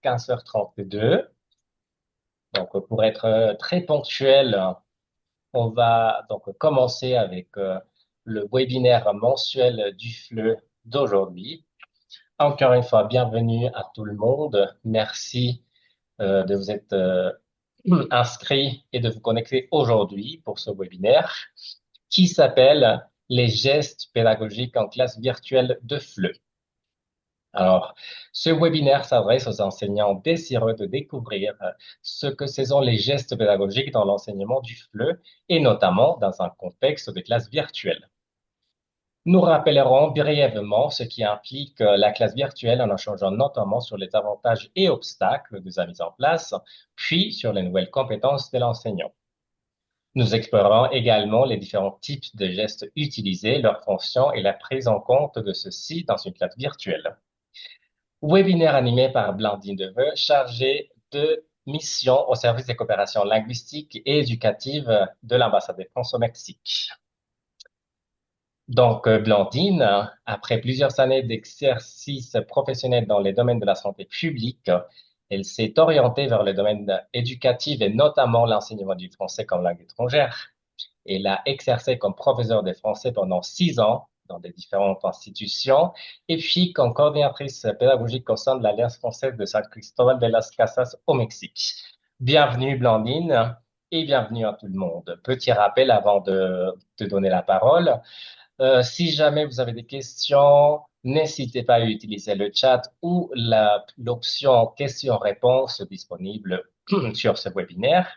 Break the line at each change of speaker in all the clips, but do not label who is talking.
15h32. Donc, pour être très ponctuel, on va donc commencer avec le webinaire mensuel du FLE d'aujourd'hui. Encore une fois, bienvenue à tout le monde. Merci de vous être inscrits et de vous connecter aujourd'hui pour ce webinaire qui s'appelle Les gestes pédagogiques en classe virtuelle de FLE. Alors, ce webinaire s'adresse aux enseignants désireux de découvrir ce que sont les gestes pédagogiques dans l'enseignement du FLE et notamment dans un contexte de classe virtuelle. Nous rappellerons brièvement ce qui implique la classe virtuelle en échangeant notamment sur les avantages et obstacles de sa mise en place, puis sur les nouvelles compétences de l'enseignant. Nous explorerons également les différents types de gestes utilisés, leurs fonctions et la prise en compte de ceux-ci dans une classe virtuelle. Webinaire animé par Blandine Deveux, chargée de mission au service des coopérations linguistiques et éducatives de l'ambassade de France au Mexique. Donc, Blandine, après plusieurs années d'exercice professionnel dans les domaines de la santé publique, elle s'est orientée vers le domaine éducatif et notamment l'enseignement du français comme langue étrangère. Elle a exercé comme professeur de français pendant 6 ans dans des différentes institutions et puis comme coordinatrice pédagogique au sein de l'Alliance française de San Cristóbal de las Casas au Mexique. Bienvenue, Blandine, et bienvenue à tout le monde. Petit rappel avant de te donner la parole. Si jamais vous avez des questions, n'hésitez pas à utiliser le chat ou l'option questions-réponses disponible sur ce webinaire.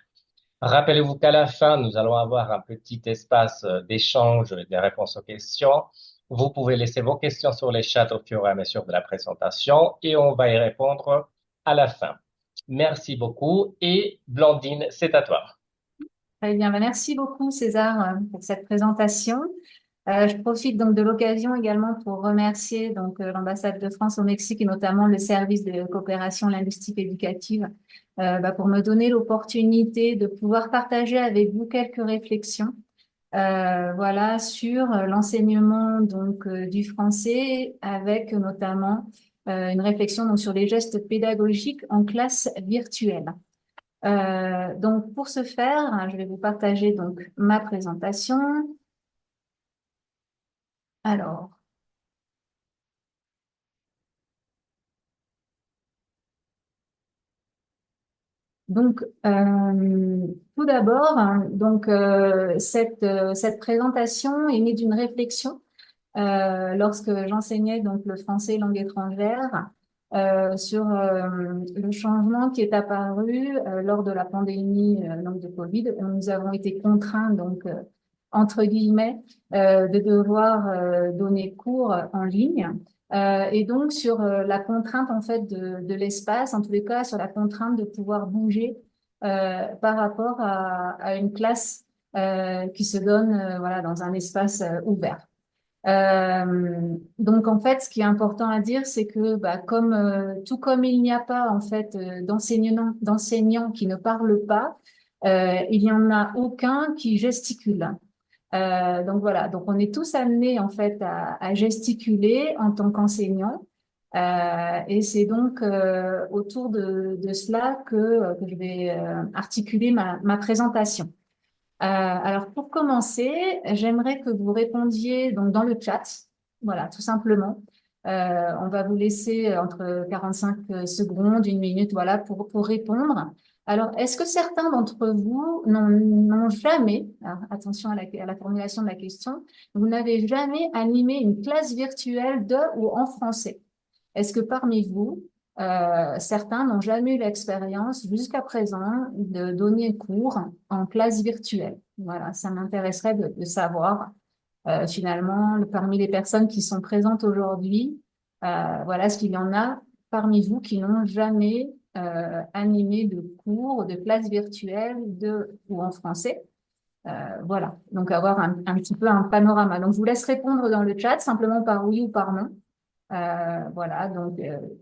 Rappelez-vous qu'à la fin, nous allons avoir un petit espace d'échange et de réponses aux questions. Vous pouvez laisser vos questions sur les chats au fur et à mesure de la présentation et on va y répondre à la fin. Merci beaucoup et Blandine, c'est à toi.
Très bien, merci beaucoup César pour cette présentation. Je profite donc de l'occasion également pour remercier l'ambassade de France au Mexique et notamment le service de coopération linguistique éducative pour me donner l'opportunité de pouvoir partager avec vous quelques réflexions voilà sur l'enseignement du français avec notamment une réflexion donc sur les gestes pédagogiques en classe virtuelle. Donc, pour ce faire, hein, je vais vous partager donc ma présentation. Alors, donc tout d'abord, hein, cette présentation est née d'une réflexion lorsque j'enseignais donc le français langue étrangère sur le changement qui est apparu lors de la pandémie donc de Covid. Nous avons été contraints entre guillemets de devoir donner cours en ligne. Et donc sur la contrainte en fait de l'espace, en tous les cas sur la contrainte de pouvoir bouger par rapport à une classe qui se donne voilà dans un espace ouvert. Donc en fait, ce qui est important à dire, c'est que comme tout comme il n'y a pas en fait d'enseignants qui ne parlent pas, il n'y en a aucun qui gesticule. Donc voilà, donc on est tous amenés en fait à gesticuler en tant qu'enseignants. Et c'est donc autour de cela que je vais articuler ma présentation. Alors pour commencer, j'aimerais que vous répondiez donc dans le chat, voilà, tout simplement. On va vous laisser entre 45 secondes, 1 minute, voilà, pour répondre. Alors, est-ce que certains d'entre vous n'ont jamais, alors, attention à la formulation de la question, vous n'avez jamais animé une classe virtuelle de ou en français? Est-ce que parmi vous, certains n'ont jamais eu l'expérience jusqu'à présent de donner cours en classe virtuelle? Voilà, ça m'intéresserait de savoir finalement parmi les personnes qui sont présentes aujourd'hui, voilà, est-ce qu'il y en a parmi vous qui n'ont jamais animé de cours de classe virtuelle de ou en français? Voilà, donc avoir un petit peu un panorama. Donc je vous laisse répondre dans le chat simplement par oui ou par non. Voilà, donc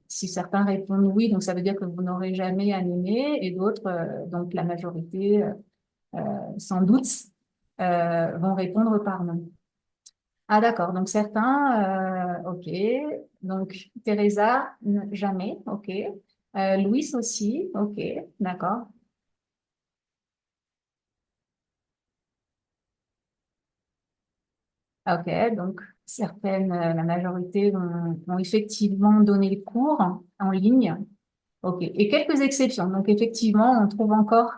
si certains répondent oui, donc ça veut dire que vous n'aurez jamais animé, et d'autres, donc la majorité, sans doute, vont répondre par non. Ah d'accord, donc certains, ok. Donc Teresa, jamais, ok. Louis aussi, ok, d'accord. Ok, donc certaines, la majorité vont effectivement donner le cours en ligne. Ok, et quelques exceptions. Donc effectivement, on trouve encore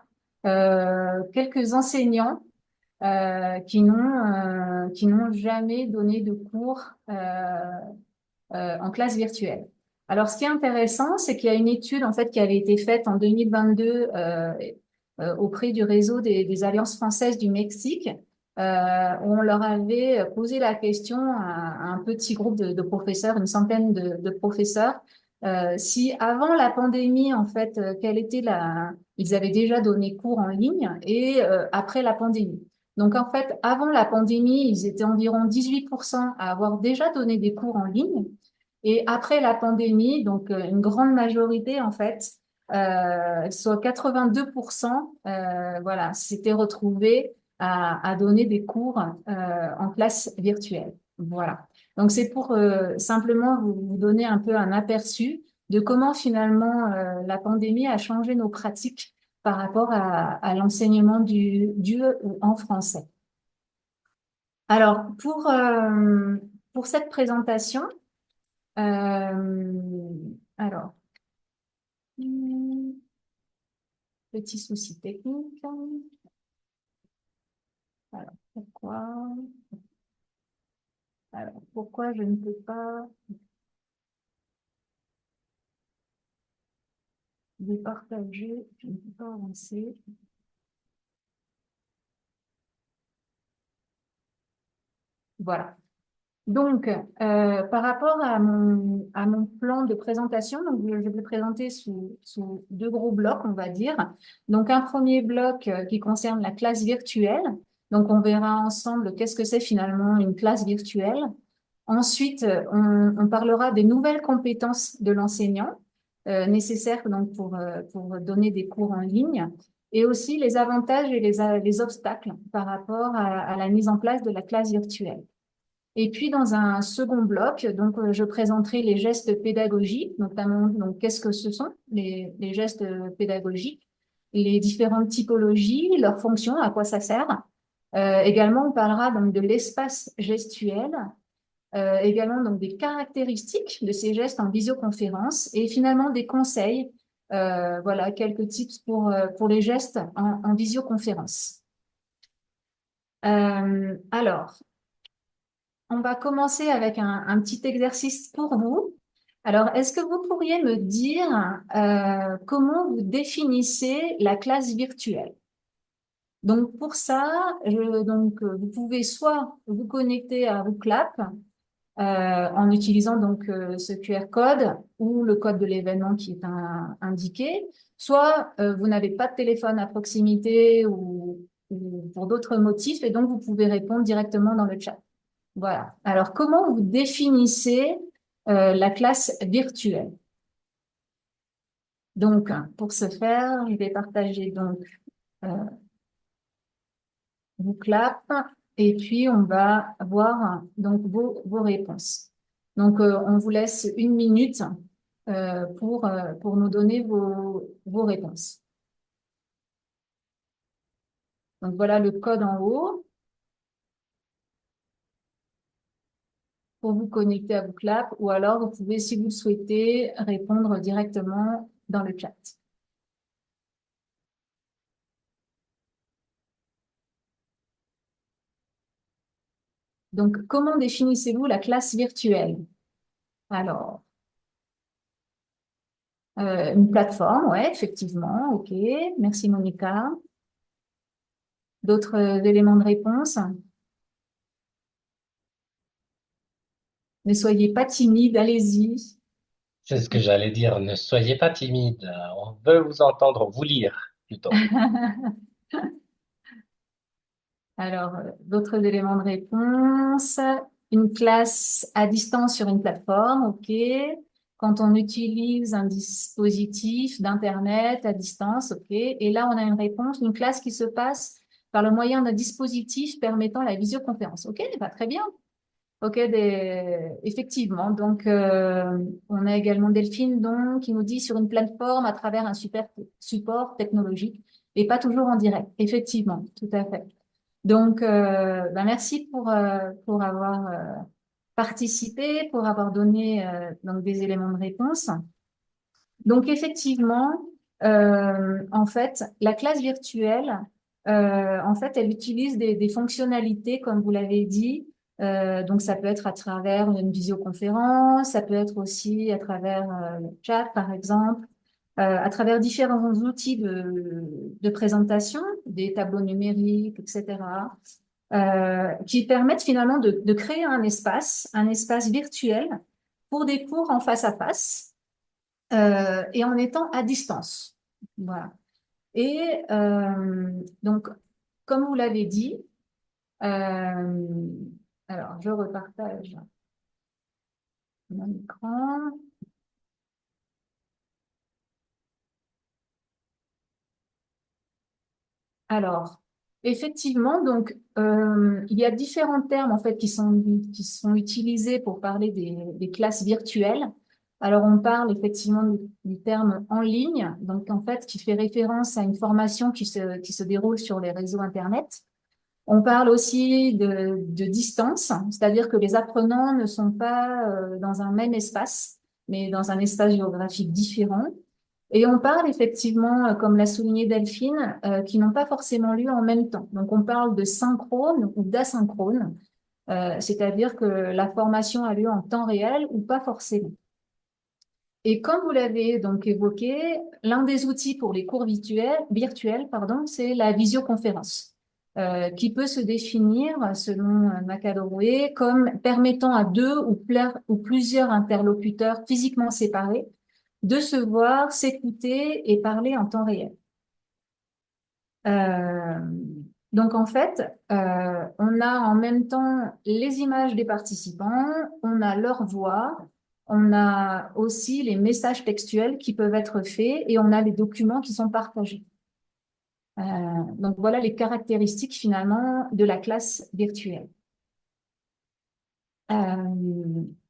quelques enseignants qui n'ont jamais donné de cours en classe virtuelle. Alors, ce qui est intéressant, c'est qu'il y a une étude en fait qui avait été faite en 2022 auprès du réseau des Alliances françaises du Mexique. Où on leur avait posé la question à un petit groupe de professeurs, une centaine de professeurs, si avant la pandémie, en fait, quelle était ils avaient déjà donné cours en ligne et après la pandémie. Donc, en fait, avant la pandémie, ils étaient environ 18% à avoir déjà donné des cours en ligne. Et après la pandémie, donc une grande majorité, en fait, soit 82%, voilà, s'étaient retrouvés à donner des cours en classe virtuelle. Voilà. Donc, c'est pour simplement vous donner un peu un aperçu de comment finalement la pandémie a changé nos pratiques par rapport à l'enseignement du en français. Alors, pour cette présentation, alors, hmm, petit souci technique. Alors, pourquoi je ne peux pas départager, je ne peux pas avancer. Voilà. Donc, par rapport à mon plan de présentation, donc je vais présenter sous deux gros blocs, on va dire. Donc, un premier bloc qui concerne la classe virtuelle. Donc, on verra ensemble qu'est-ce que c'est finalement une classe virtuelle. Ensuite, on parlera des nouvelles compétences de l'enseignant nécessaires donc pour donner des cours en ligne et aussi les avantages et les obstacles par rapport à la mise en place de la classe virtuelle. Et puis, dans un second bloc, donc, je présenterai les gestes pédagogiques, notamment, donc, qu'est-ce que ce sont les gestes pédagogiques, les différentes typologies, leurs fonctions, à quoi ça sert. Également, on parlera donc de l'espace gestuel, également donc des caractéristiques de ces gestes en visioconférence et finalement des conseils, voilà, quelques tips pour les gestes en visioconférence. Alors, on va commencer avec un petit exercice pour vous. Alors, est-ce que vous pourriez me dire comment vous définissez la classe virtuelle? Donc, pour ça, vous pouvez soit vous connecter à Bookclap en utilisant donc ce QR code ou le code de l'événement qui est indiqué, soit vous n'avez pas de téléphone à proximité ou pour d'autres motifs et donc vous pouvez répondre directement dans le chat. Voilà. Alors, comment vous définissez la classe virtuelle? Donc, pour ce faire, je vais partager donc euh, Bookclap et puis on va voir donc vos réponses. Donc, on vous laisse une minute pour nous donner vos réponses. Donc, voilà le code en haut pour vous connecter à Bookclap ou alors vous pouvez, si vous le souhaitez, répondre directement dans le chat. Donc, comment définissez-vous la classe virtuelle? Alors, une plateforme, ouais, effectivement, ok. Merci Monica. D'autres éléments de réponse? Ne soyez pas timide, allez-y.
C'est ce que j'allais dire. Ne soyez pas timide. On veut vous entendre vous lire plutôt.
Alors, d'autres éléments de réponse. Une classe à distance sur une plateforme, ok. Quand on utilise un dispositif d'Internet à distance, ok. Et là, on a une réponse, une classe qui se passe par le moyen d'un dispositif permettant la visioconférence. Ok, bah, très bien. Ok, effectivement. Donc, on a également Delphine donc, qui nous dit sur une plateforme à travers un super support technologique et pas toujours en direct. Effectivement, tout à fait. Donc, merci pour avoir participé, pour avoir donné donc des éléments de réponse. Donc, effectivement, en fait, la classe virtuelle, en fait, elle utilise des fonctionnalités, comme vous l'avez dit. Donc, ça peut être à travers une visioconférence, ça peut être aussi à travers le chat, par exemple, à travers différents outils de présentation, des tableaux numériques, etc., qui permettent finalement de créer un espace virtuel pour des cours en face à face et en étant à distance. Voilà. Et donc, comme vous l'avez dit, euh, alors je repartage mon écran. Alors, effectivement, donc il y a différents termes en fait qui sont utilisés pour parler des classes virtuelles. Alors, on parle effectivement du terme en ligne, donc en fait qui fait référence à une formation qui se déroule sur les réseaux Internet. On parle aussi de distance, c'est-à-dire que les apprenants ne sont pas dans un même espace, mais dans un espace géographique différent. Et on parle effectivement, comme l'a souligné Delphine, qui n'ont pas forcément lieu en même temps. Donc on parle de synchrone ou d'asynchrone, c'est-à-dire que la formation a lieu en temps réel ou pas forcément. Et comme vous l'avez donc évoqué, l'un des outils pour les cours virtuels, pardon, c'est la visioconférence, qui peut se définir, selon Macadoroué, comme permettant à deux ou plusieurs interlocuteurs physiquement séparés de se voir, s'écouter et parler en temps réel. Euh, donc en fait, on a en même temps les images des participants, on a leur voix, on a aussi les messages textuels qui peuvent être faits et on a les documents qui sont partagés. Euh, donc voilà les caractéristiques finalement de la classe virtuelle.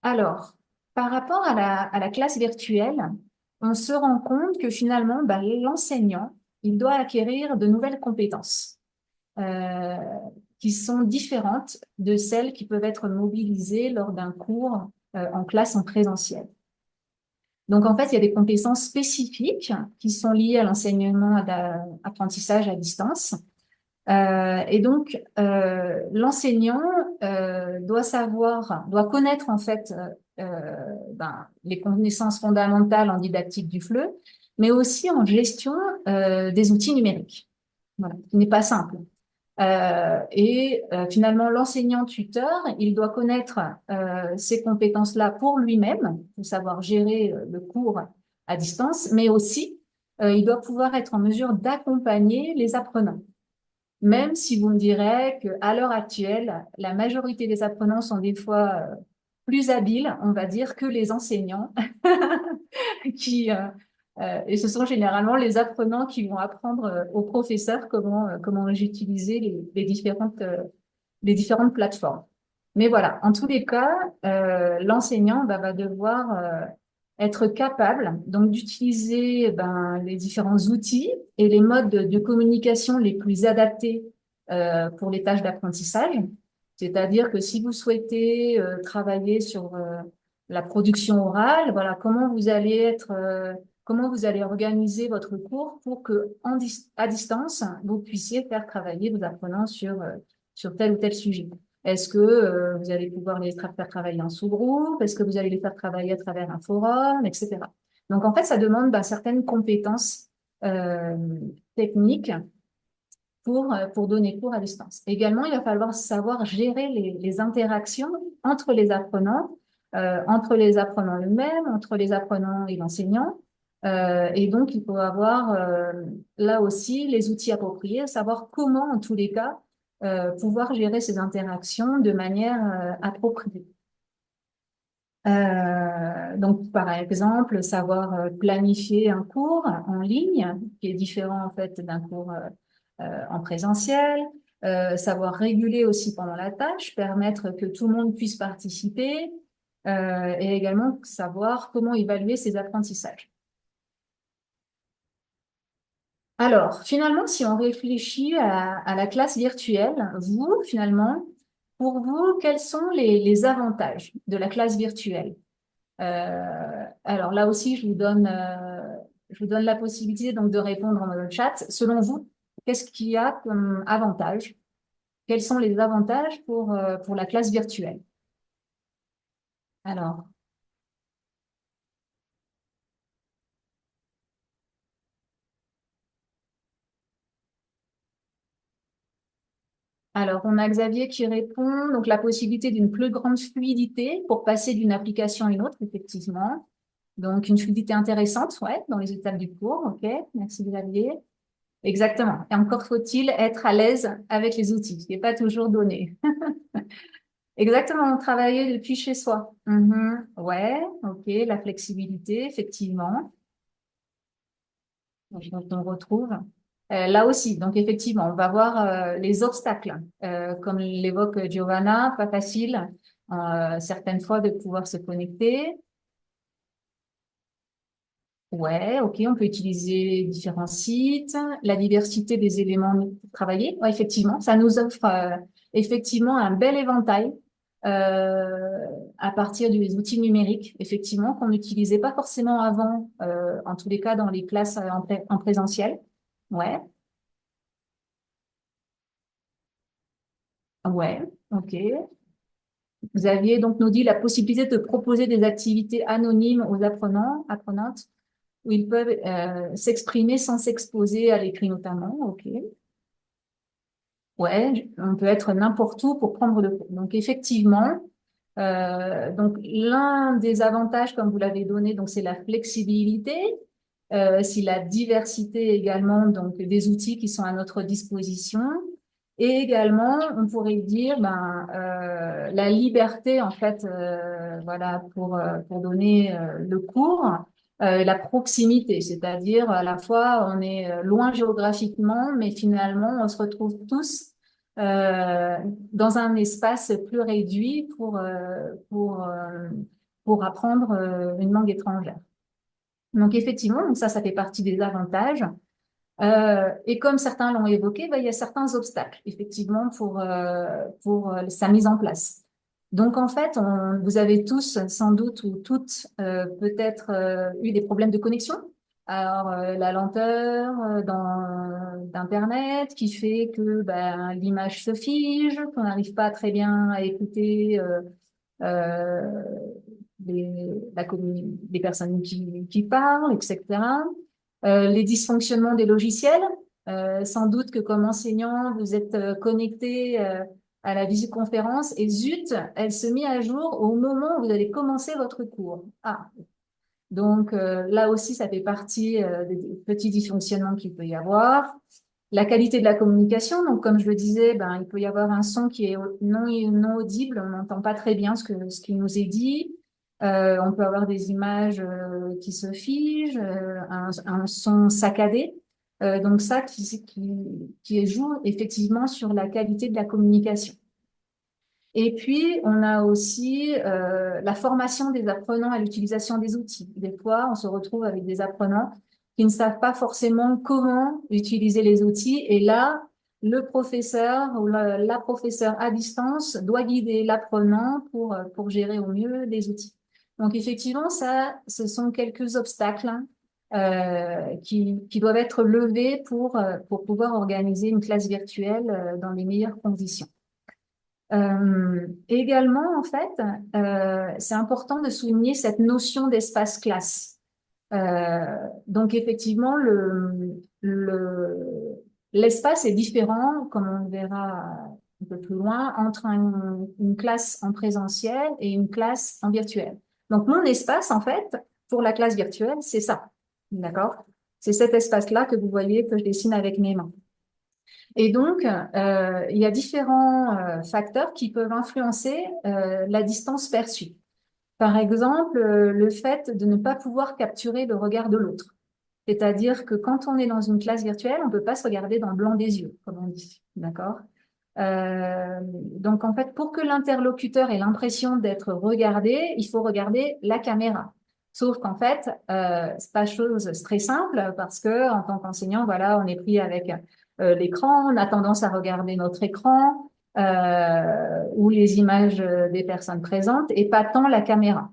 Alors, par rapport à la classe virtuelle, on se rend compte que finalement, l'enseignant, il doit acquérir de nouvelles compétences euh, qui sont différentes de celles qui peuvent être mobilisées lors d'un cours en classe en présentiel. Donc, en fait, il y a des compétences spécifiques qui sont liées à l'enseignement d'apprentissage à distance. Et donc, l'enseignant doit connaître en fait les connaissances fondamentales en didactique du FLE, mais aussi en gestion des outils numériques. Voilà, ce n'est pas simple. Finalement, l'enseignant-tuteur, il doit connaître ces compétences-là pour lui-même, pour savoir gérer le cours à distance, mais aussi il doit pouvoir être en mesure d'accompagner les apprenants. Même si vous me direz qu'à l'heure actuelle, la majorité des apprenants sont des fois plus habiles, on va dire, que les enseignants, et ce sont généralement les apprenants qui vont apprendre aux professeurs comment utiliser les différentes plateformes. Mais voilà, en tous les cas, l'enseignant va devoir être capable donc d'utiliser les différents outils et les modes de communication les plus adaptés pour les tâches d'apprentissage. C'est-à-dire que si vous souhaitez travailler sur la production orale, voilà, comment vous allez organiser votre cours pour que à distance, vous puissiez faire travailler vos apprenants sur tel ou tel sujet. Est-ce que vous allez pouvoir les faire travailler en sous-groupe? Est-ce que vous allez les faire travailler à travers un forum, etc. Donc, en fait, ça demande certaines compétences euh, techniques pour donner cours à distance. Également, il va falloir savoir gérer les interactions entre les apprenants eux-mêmes, entre les apprenants et l'enseignant. Et donc, il faut avoir là aussi les outils appropriés, savoir comment, en tous les cas, pouvoir gérer ces interactions de manière appropriée. Donc, par exemple, savoir planifier un cours en ligne, qui est différent en fait d'un cours en présentiel, savoir réguler aussi pendant la tâche, permettre que tout le monde puisse participer, et également savoir comment évaluer ses apprentissages. Alors, finalement, si on réfléchit à la classe virtuelle, vous, finalement, pour vous, quels sont les avantages de la classe virtuelle? Alors là aussi, je vous donne la possibilité donc de répondre dans le chat. Selon vous, qu'est-ce qu'il y a comme avantage? Quels sont les avantages pour la classe virtuelle? Alors, alors, on a Xavier qui répond, donc la possibilité d'une plus grande fluidité pour passer d'une application à une autre, effectivement. Donc, une fluidité intéressante, ouais, dans les étapes du cours. OK, merci Xavier. Exactement. Et encore faut-il être à l'aise avec les outils, ce qui n'est pas toujours donné. Exactement, travailler depuis chez soi. Mhm. Ouais, OK, la flexibilité, effectivement. Donc, on retrouve. Là aussi, donc effectivement, on va voir les obstacles. Comme l'évoque Giovanna, pas facile certaines fois de pouvoir se connecter. Ouais, ok, on peut utiliser différents sites, la diversité des éléments pour travailler. Ouais, effectivement, ça nous offre effectivement un bel éventail à partir des outils numériques, effectivement, qu'on n'utilisait pas forcément avant, en tous les cas dans les classes en présentiel. Ouais, ouais, ok. Xavier donc nous dit la possibilité de proposer des activités anonymes aux apprenants, apprenantes, où ils peuvent s'exprimer sans s'exposer à l'écrit notamment. Ok. Ouais, on peut être n'importe où pour prendre le cours. Donc effectivement, donc l'un des avantages, comme vous l'avez donné, donc c'est la flexibilité, c'est la diversité également donc des outils qui sont à notre disposition, et également on pourrait dire ben la liberté en fait, voilà pour donner le cours. La proximité, c'est-à-dire à la fois on est loin géographiquement, mais finalement on se retrouve tous euh, dans un espace plus réduit pour apprendre une langue étrangère. Donc effectivement, donc ça fait partie des avantages. Et comme certains l'ont évoqué, ben, il y a certains obstacles, effectivement, pour sa mise en place. Donc en fait, vous avez tous, sans doute, ou toutes, peut-être eu des problèmes de connexion. Alors la lenteur d'Internet qui fait que ben, l'image se fige, qu'on n'arrive pas très bien à écouter euh, les personnes qui parlent, etc. Les dysfonctionnements des logiciels. Sans doute que comme enseignant, vous êtes connecté à la visioconférence et zut, elle se met à jour au moment où vous allez commencer votre cours. Ah, donc là aussi, ça fait partie des petits dysfonctionnements qu'il peut y avoir. La qualité de la communication, donc comme je le disais, ben, il peut y avoir un son qui est non audible, on n'entend pas très bien ce qui nous est dit. On peut avoir des images qui se figent, un son saccadé. Donc ça qui joue effectivement sur la qualité de la communication. Et puis, on a aussi la formation des apprenants à l'utilisation des outils. Des fois, on se retrouve avec des apprenants qui ne savent pas forcément comment utiliser les outils. Et là, le professeur ou la professeure à distance doit guider l'apprenant pour gérer au mieux les outils. Donc, effectivement, ça, ce sont quelques obstacles hein, qui doivent être levés pour pouvoir organiser une classe virtuelle dans les meilleures conditions. Également, en fait, c'est important de souligner cette notion d'espace classe. Donc, effectivement, l'espace est différent, comme on le verra un peu plus loin, entre une classe en présentiel et une classe en virtuel. Donc, mon espace, en fait, pour la classe virtuelle, c'est ça. D'accord? C'est cet espace-là que vous voyez que je dessine avec mes mains. Et donc, il y a différents facteurs qui peuvent influencer la distance perçue. Par exemple, le fait de ne pas pouvoir capturer le regard de l'autre. C'est-à-dire que quand on est dans une classe virtuelle, on ne peut pas se regarder dans le blanc des yeux, comme on dit. D'accord? Donc, en fait, pour que l'interlocuteur ait l'impression d'être regardé, il faut regarder la caméra. Sauf qu'en fait, c'est pas chose très simple parce que en tant qu'enseignant, voilà, on est pris avec l'écran, on a tendance à regarder notre écran ou les images des personnes présentes et pas tant la caméra.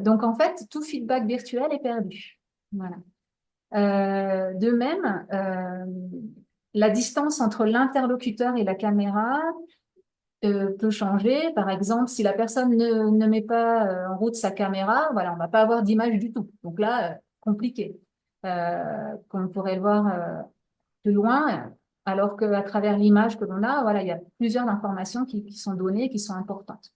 Donc, en fait, tout feedback virtuel est perdu. Voilà. De même, la distance entre l'interlocuteur et la caméra peut changer. Par exemple, si la personne ne met pas en route sa caméra, voilà, on va pas avoir d'image du tout. Donc là, compliqué. Comme on pourrait le voir plus loin, alors qu'à travers l'image que l'on a, voilà, il y a plusieurs informations qui sont données, qui sont importantes.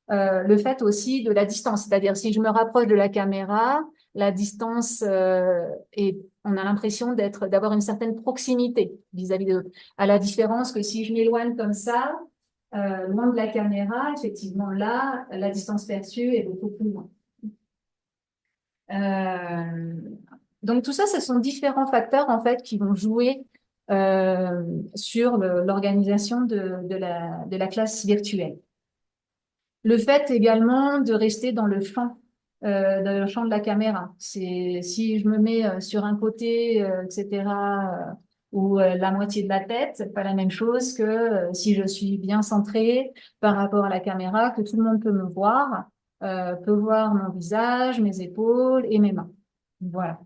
Le fait aussi de la distance, c'est-à-dire si je me rapproche de la caméra, la distance et on a l'impression d'avoir une certaine proximité vis-à-vis de l'autre. À la différence que si je m'éloigne comme ça, loin de la caméra, effectivement là, la distance perçue est beaucoup plus loin. Euh, donc tout ça, ce sont différents facteurs en fait qui vont jouer sur l'organisation de la classe virtuelle. Le fait également de rester dans le champ de la caméra. C'est si je me mets sur un côté, etc., ou la moitié de la tête, c'est pas la même chose que si je suis bien centrée par rapport à la caméra, que tout le monde peut me voir, peut voir mon visage, mes épaules et mes mains. Voilà.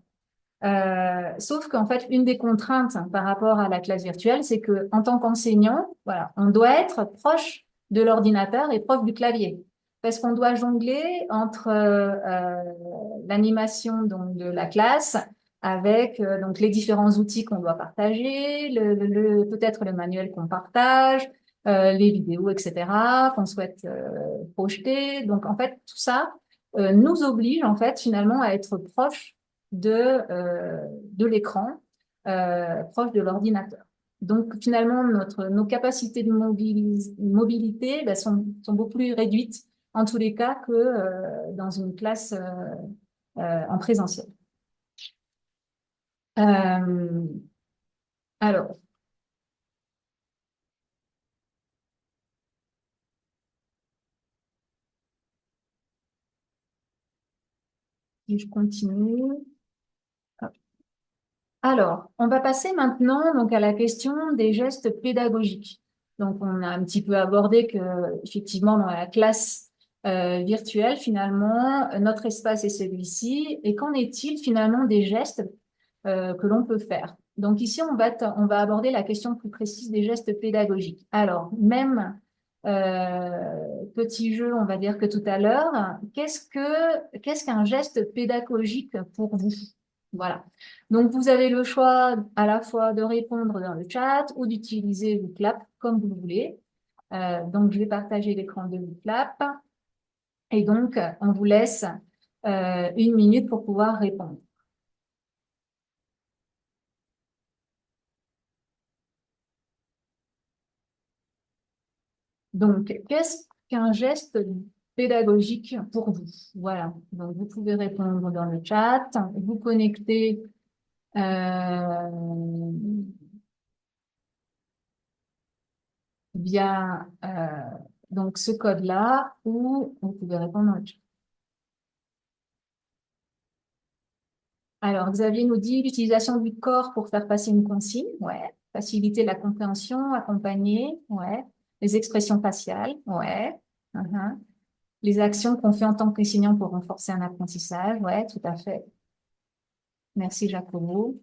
Sauf qu'en fait, une des contraintes par rapport à la classe virtuelle, c'est que en tant qu'enseignant, voilà, on doit être proche de l'ordinateur et proche du clavier, parce qu'on doit jongler entre l'animation donc de la classe avec donc les différents outils qu'on doit partager, peut-être le manuel qu'on partage, les vidéos, etc., qu'on souhaite projeter. Donc en fait, tout ça nous oblige en fait finalement à être proche de l'écran, proche de l'ordinateur. Donc finalement, nos capacités de mobilité ben, sont beaucoup plus réduites en tous les cas que dans une classe en présentiel. Euh, alors, si je continue. Alors, on va passer maintenant donc à la question des gestes pédagogiques. Donc, on a un petit peu abordé que effectivement dans la classe virtuelle, finalement, notre espace est celui-ci. Et qu'en est-il finalement des gestes que l'on peut faire? Donc ici, on va aborder la question plus précise des gestes pédagogiques. Alors, même petit jeu, on va dire que tout à l'heure, qu'est-ce qu'un geste pédagogique pour vous? Voilà. Donc, vous avez le choix à la fois de répondre dans le chat ou d'utiliser Wooclap comme vous le voulez. Donc, je vais partager l'écran de Wooclap et donc, on vous laisse 1 minute pour pouvoir répondre. Donc, qu'est-ce qu'un geste pédagogique pour vous? Voilà. Donc, vous pouvez répondre dans le chat, vous connecter via donc ce code-là ou vous pouvez répondre dans le chat. Alors, Xavier nous dit l'utilisation du corps pour faire passer une consigne, ouais. Faciliter la compréhension, accompagner, ouais. Les expressions faciales, ouais. Mhm. Les actions qu'on fait en tant qu'enseignant pour renforcer un apprentissage, ouais, tout à fait. Merci, Jacobo.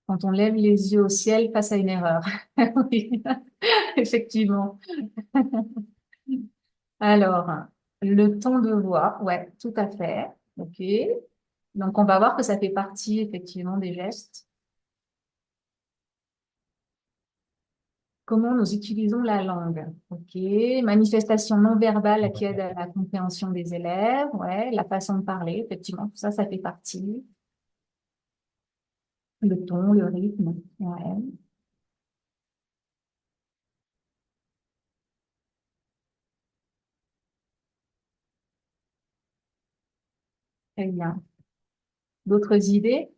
Quand on lève les yeux au ciel face à une erreur. Oui, effectivement. Alors, le ton de voix, ouais, tout à fait. OK. Donc, on va voir que ça fait partie effectivement des gestes. Comment nous utilisons la langue? OK. Manifestation non verbale qui aide à la compréhension des élèves. Ouais. La façon de parler, effectivement, tout ça, ça fait partie. Le ton, le rythme. Ouais. Très bien. D'autres idées?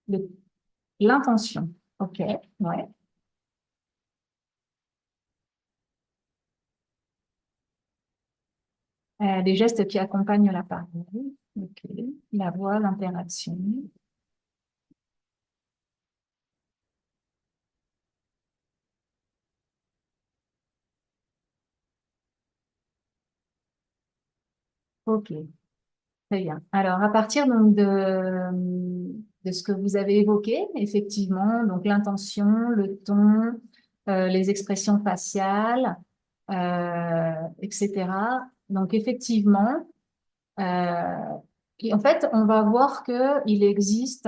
Le- L'intention. OK. Ouais. Les gestes qui accompagnent la parole. OK. La voix, l'interaction. OK. Très bien. Alors, à partir donc de ce que vous avez évoqué, effectivement, donc l'intention, le ton, les expressions faciales, etc. Donc, effectivement, en fait, on va voir qu'il existe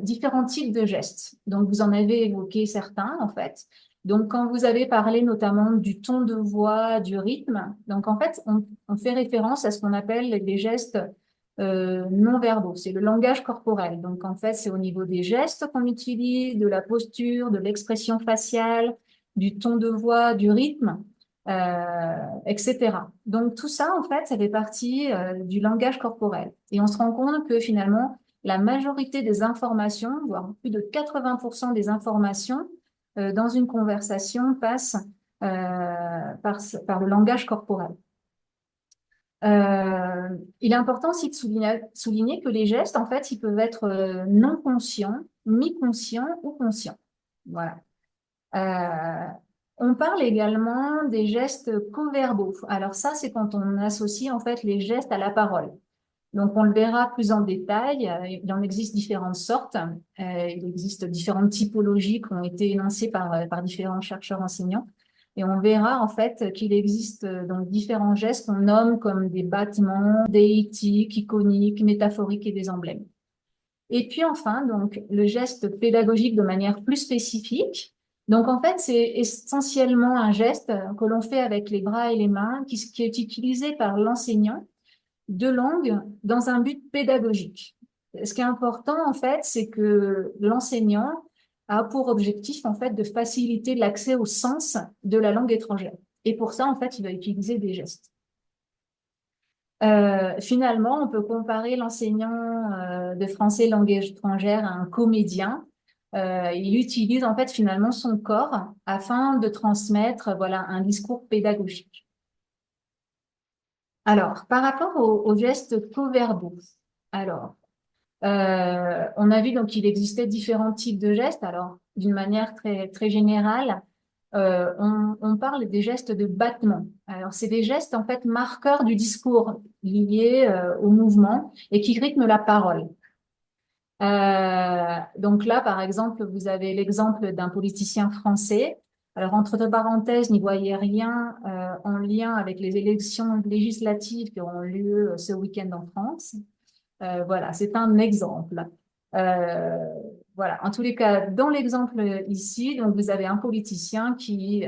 différents types de gestes. Donc, vous en avez évoqué certains, en fait. Donc, quand vous avez parlé notamment du ton de voix, du rythme, donc en fait, on fait référence à ce qu'on appelle les gestes non verbaux. C'est le langage corporel. Donc, en fait, c'est au niveau des gestes qu'on utilise, de la posture, de l'expression faciale, du ton de voix, du rythme, etc. Donc, tout ça, en fait, ça fait partie du langage corporel. Et on se rend compte que finalement, la majorité des informations, voire plus de 80% des informations dans une conversation passent par le langage corporel. Il est important aussi de souligner que les gestes, en fait, ils peuvent être non conscients, mi-conscients ou conscients. Voilà. Euh, on parle également des gestes co-verbaux. Alors ça, c'est quand on associe en fait les gestes à la parole. Donc, on le verra plus en détail. Il en existe différentes sortes. Il existe différentes typologies qui ont été énoncées par différents chercheurs enseignants. Et on verra en fait qu'il existe donc différents gestes qu'on nomme comme des battements, déitiques, iconiques, métaphoriques et des emblèmes. Et puis enfin, donc, le geste pédagogique de manière plus spécifique. Donc, en fait, c'est essentiellement un geste que l'on fait avec les bras et les mains qui est utilisé par l'enseignant de langue dans un but pédagogique. Ce qui est important, en fait, c'est que l'enseignant a pour objectif, en fait, de faciliter l'accès au sens de la langue étrangère. Et pour ça, en fait, il va utiliser des gestes. Finalement, on peut comparer l'enseignant de français langue étrangère à un comédien. Il utilise en fait finalement son corps afin de transmettre voilà un discours pédagogique. Alors, par rapport aux gestes co-verbaux, alors on a vu donc qu'il existait différents types de gestes. Alors, d'une manière très très générale, on parle des gestes de battement. Alors, c'est des gestes en fait marqueurs du discours liés au mouvement et qui rythment la parole. Donc là, par exemple, vous avez l'exemple d'un politicien français. Alors, entre deux parenthèses, n'y voyez rien en lien avec les élections législatives qui auront lieu ce week-end en France. Voilà, c'est un exemple. Euh, voilà, en tous les cas, dans l'exemple ici, donc vous avez un politicien qui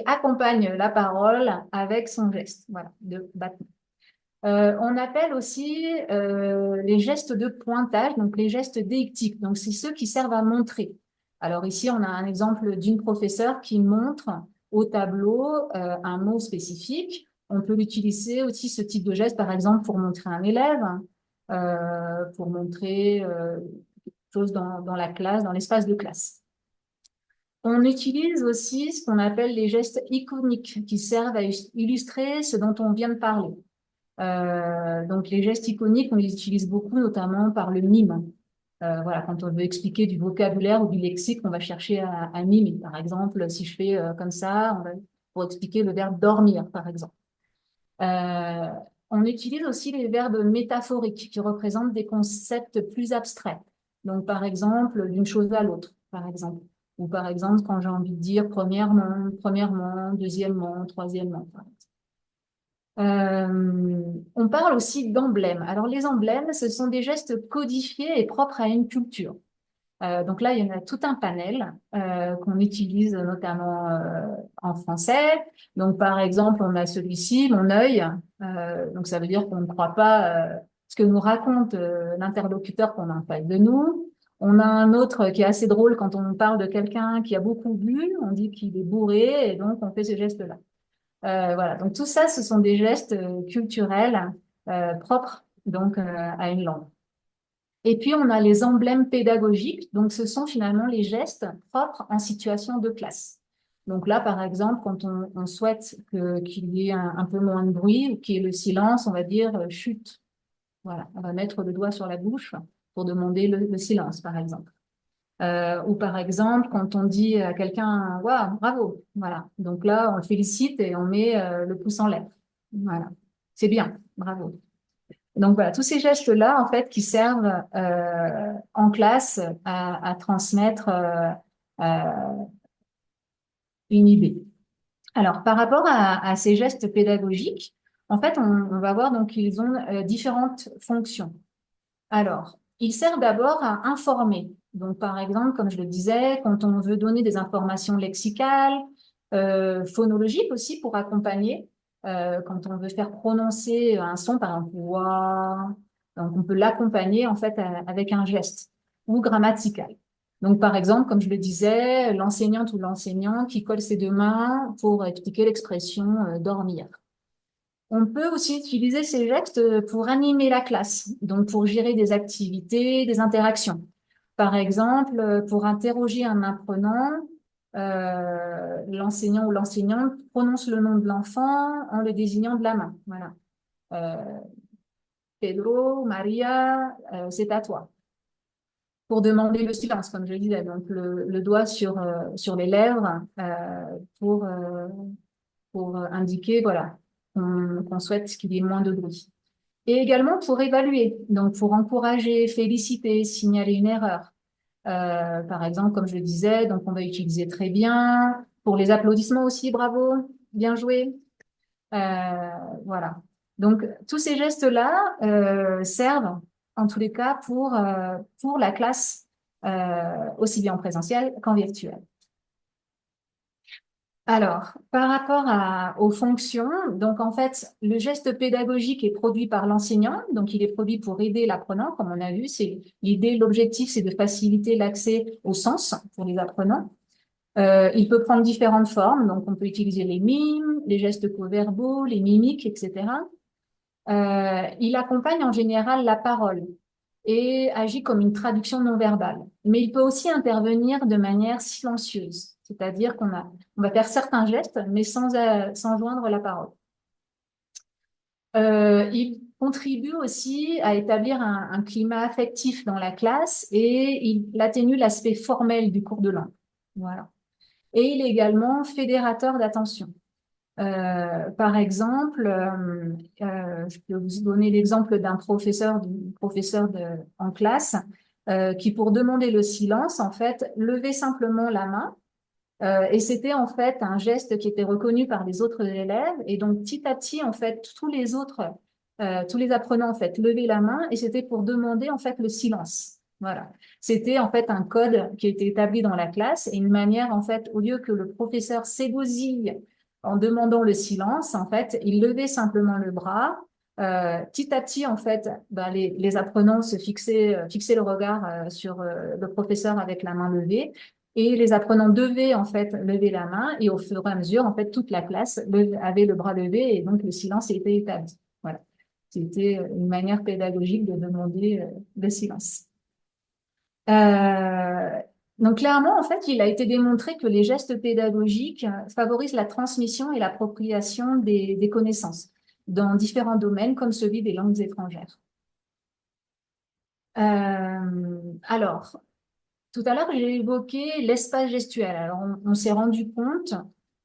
accompagne la parole avec son geste, voilà, de battement. On appelle aussi les gestes de pointage, donc les gestes déictiques. Donc, c'est ceux qui servent à montrer. Alors ici, on a un exemple d'une professeure qui montre au tableau un mot spécifique. On peut l'utiliser aussi, ce type de geste, par exemple, pour montrer un élève, pour montrer quelque chose dans la classe, dans l'espace de classe. On utilise aussi ce qu'on appelle les gestes iconiques, qui servent à illustrer ce dont on vient de parler. Donc les gestes iconiques, on les utilise beaucoup, notamment par le mime. Voilà, quand on veut expliquer du vocabulaire ou du lexique, on va chercher à mimer. Par exemple, si je fais comme ça, pour expliquer le verbe dormir, par exemple. Euh, on utilise aussi les verbes métaphoriques qui représentent des concepts plus abstraits. Donc, par exemple, d'une chose à l'autre, par exemple. Ou par exemple, quand j'ai envie de dire premièrement, deuxièmement, troisièmement, par exemple. On parle aussi d'emblèmes. Alors, les emblèmes, ce sont des gestes codifiés et propres à une culture. Donc là, il y en a tout un panel qu'on utilise notamment en français. Donc, par exemple, on a celui-ci, mon œil. Donc, ça veut dire qu'on ne croit pas ce que nous raconte l'interlocuteur qu'on a en face de nous. On a un autre qui est assez drôle quand on parle de quelqu'un qui a beaucoup bu, on dit qu'il est bourré et donc on fait ce geste-là. Voilà, donc tout ça, ce sont des gestes culturels propres donc à une langue. Et puis on a les emblèmes pédagogiques, donc ce sont finalement les gestes propres en situation de classe. Donc là, par exemple, quand on souhaite qu'il y ait un peu moins de bruit ou qu'il y ait le silence, on va dire chut. Voilà, on va mettre le doigt sur la bouche pour demander le silence, par exemple. Ou par exemple, quand on dit à quelqu'un, waouh, bravo, voilà. Donc là, on le félicite et on met le pouce en l'air. Voilà, c'est bien, bravo. Donc voilà, tous ces gestes-là, en fait, qui servent en classe à transmettre une idée. Alors, par rapport à ces gestes pédagogiques, en fait, on va voir donc qu'ils ont différentes fonctions. Alors, ils servent d'abord à informer. Donc, par exemple, comme je le disais, quand on veut donner des informations lexicales, phonologiques aussi pour accompagner, quand on veut faire prononcer un son, par exemple, ouah, donc on peut l'accompagner en fait avec un geste ou grammatical. Donc, par exemple, comme je le disais, l'enseignante ou l'enseignant qui colle ses deux mains pour expliquer l'expression dormir. On peut aussi utiliser ces gestes pour animer la classe, donc pour gérer des activités, des interactions. Par exemple, pour interroger un apprenant, l'enseignant ou l'enseignante prononce le nom de l'enfant en le désignant de la main. Voilà. Euh, Pedro, Maria, c'est à toi. Pour demander le silence, comme je le disais, donc le doigt sur les lèvres pour indiquer voilà, qu'on souhaite qu'il y ait moins de bruit. Et également pour évaluer, donc pour encourager, féliciter, signaler une erreur. Par exemple, comme je le disais, donc on va utiliser très bien. Pour les applaudissements aussi, bravo, bien joué. Voilà. Donc tous ces gestes-là servent en tous les cas pour la classe, aussi bien en présentiel qu'en virtuel. Alors, par rapport aux fonctions, donc en fait, le geste pédagogique est produit par l'enseignant, donc il est produit pour aider l'apprenant, comme on a vu, c'est l'idée, l'objectif, c'est de faciliter l'accès au sens pour les apprenants. Il peut prendre différentes formes, donc on peut utiliser les mimes, les gestes co-verbaux, les mimiques, etc. Il accompagne en général la parole et agit comme une traduction non verbale. Mais il peut aussi intervenir de manière silencieuse, c'est-à-dire on va faire certains gestes, mais sans joindre la parole. Il contribue aussi à établir un climat affectif dans la classe et il atténue l'aspect formel du cours de langue. Voilà. Et il est également fédérateur d'attention. Par exemple, je peux vous donner l'exemple d'un professeur en classe qui, pour demander le silence, en fait, levait simplement la main. Et c'était en fait un geste qui était reconnu par les autres élèves. Et donc, petit à petit, en fait, tous les apprenants, en fait, levaient la main et c'était pour demander, en fait, le silence. Voilà. C'était, en fait, un code qui était établi dans la classe et une manière, en fait, au lieu que le professeur s'égosille en demandant le silence, en fait, il levait simplement le bras. Petit à petit, en fait, ben, les apprenants fixaient le regard sur le professeur avec la main levée. Et les apprenants devaient en fait lever la main et au fur et à mesure, en fait, toute la classe avait le bras levé et donc le silence était établi. Voilà. C'était une manière pédagogique de demander le silence. Euh, donc clairement, en fait, il a été démontré que les gestes pédagogiques favorisent la transmission et l'appropriation des connaissances dans différents domaines comme celui des langues étrangères. Alors, tout à l'heure, j'ai évoqué l'espace gestuel. Alors, on s'est rendu compte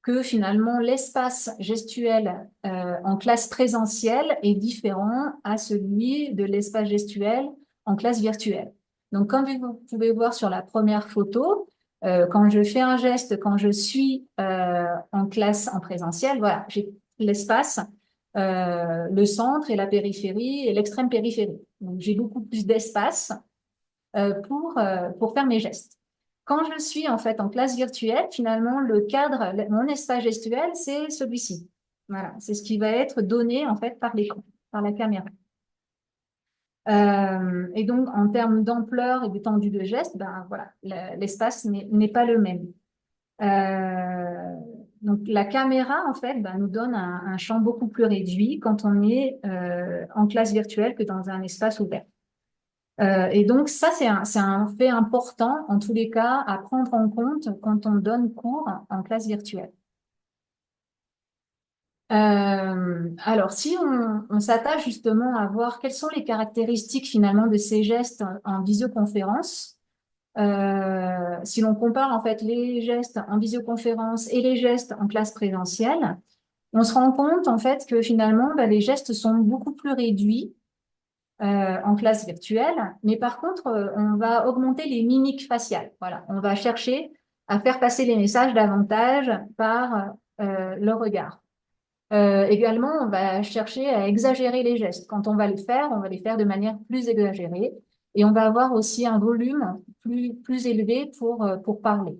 que finalement, l'espace gestuel en classe présentielle est différent à celui de l'espace gestuel en classe virtuelle. Donc, comme vous pouvez voir sur la première photo, quand je fais un geste, quand je suis en classe en présentiel, voilà, j'ai l'espace, le centre et la périphérie et l'extrême périphérie. Donc, j'ai beaucoup plus d'espace pour faire mes gestes. Quand je suis en fait en classe virtuelle, finalement, le cadre, mon espace gestuel, c'est celui-ci. Voilà, c'est ce qui va être donné en fait par l'écran, par la caméra. Et donc, en termes d'ampleur et d'étendue de geste, ben voilà, l'espace n'est pas le même. Euh, donc, la caméra, en fait, ben, nous donne un champ beaucoup plus réduit quand on est en classe virtuelle que dans un espace ouvert. Et donc, ça, c'est un fait important, en tous les cas, à prendre en compte quand on donne cours en classe virtuelle. Alors, si on s'attache justement à voir quelles sont les caractéristiques finalement de ces gestes en visioconférence, si l'on compare en fait les gestes en visioconférence et les gestes en classe présentielle, on se rend compte en fait que finalement ben, les gestes sont beaucoup plus réduits en classe virtuelle, mais par contre on va augmenter les mimiques faciales. Voilà, on va chercher à faire passer les messages davantage par le regard. Également, on va chercher à exagérer les gestes. Quand on va les faire de manière plus exagérée et on va avoir aussi un volume plus élevé pour parler.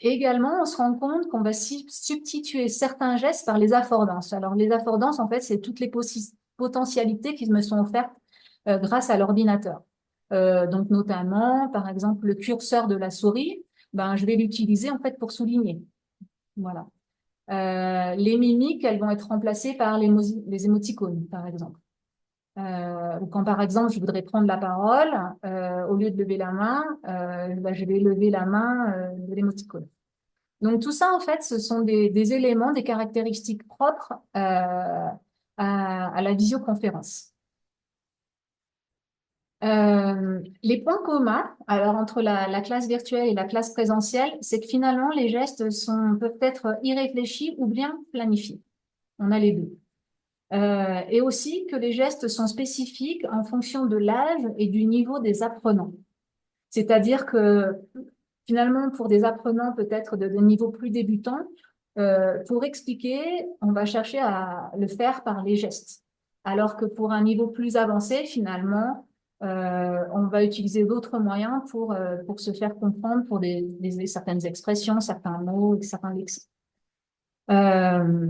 Également, on se rend compte qu'on va substituer certains gestes par les affordances. Alors, les affordances, en fait, c'est toutes les potentialités qui me sont offertes grâce à l'ordinateur. Donc, notamment, par exemple, le curseur de la souris, ben, je vais l'utiliser en fait pour souligner. Voilà. Les mimiques, elles vont être remplacées par les émoticônes, par exemple. Ou quand, par exemple, je voudrais prendre la parole, au lieu de lever la main, bah, je vais lever la main de l'émoticône. Donc, tout ça, en fait, ce sont des éléments, des caractéristiques propres à la visioconférence. Les points communs, alors entre la classe virtuelle et la classe présentielle, c'est que finalement, les gestes peuvent être irréfléchis ou bien planifiés. On a les deux. Et aussi que les gestes sont spécifiques en fonction de l'âge et du niveau des apprenants. C'est-à-dire que finalement, pour des apprenants peut-être de niveau plus débutant, pour expliquer, on va chercher à le faire par les gestes. Alors que pour un niveau plus avancé, finalement, on va utiliser d'autres moyens pour se faire comprendre pour certaines expressions, certains mots, certains lexiques. Euh,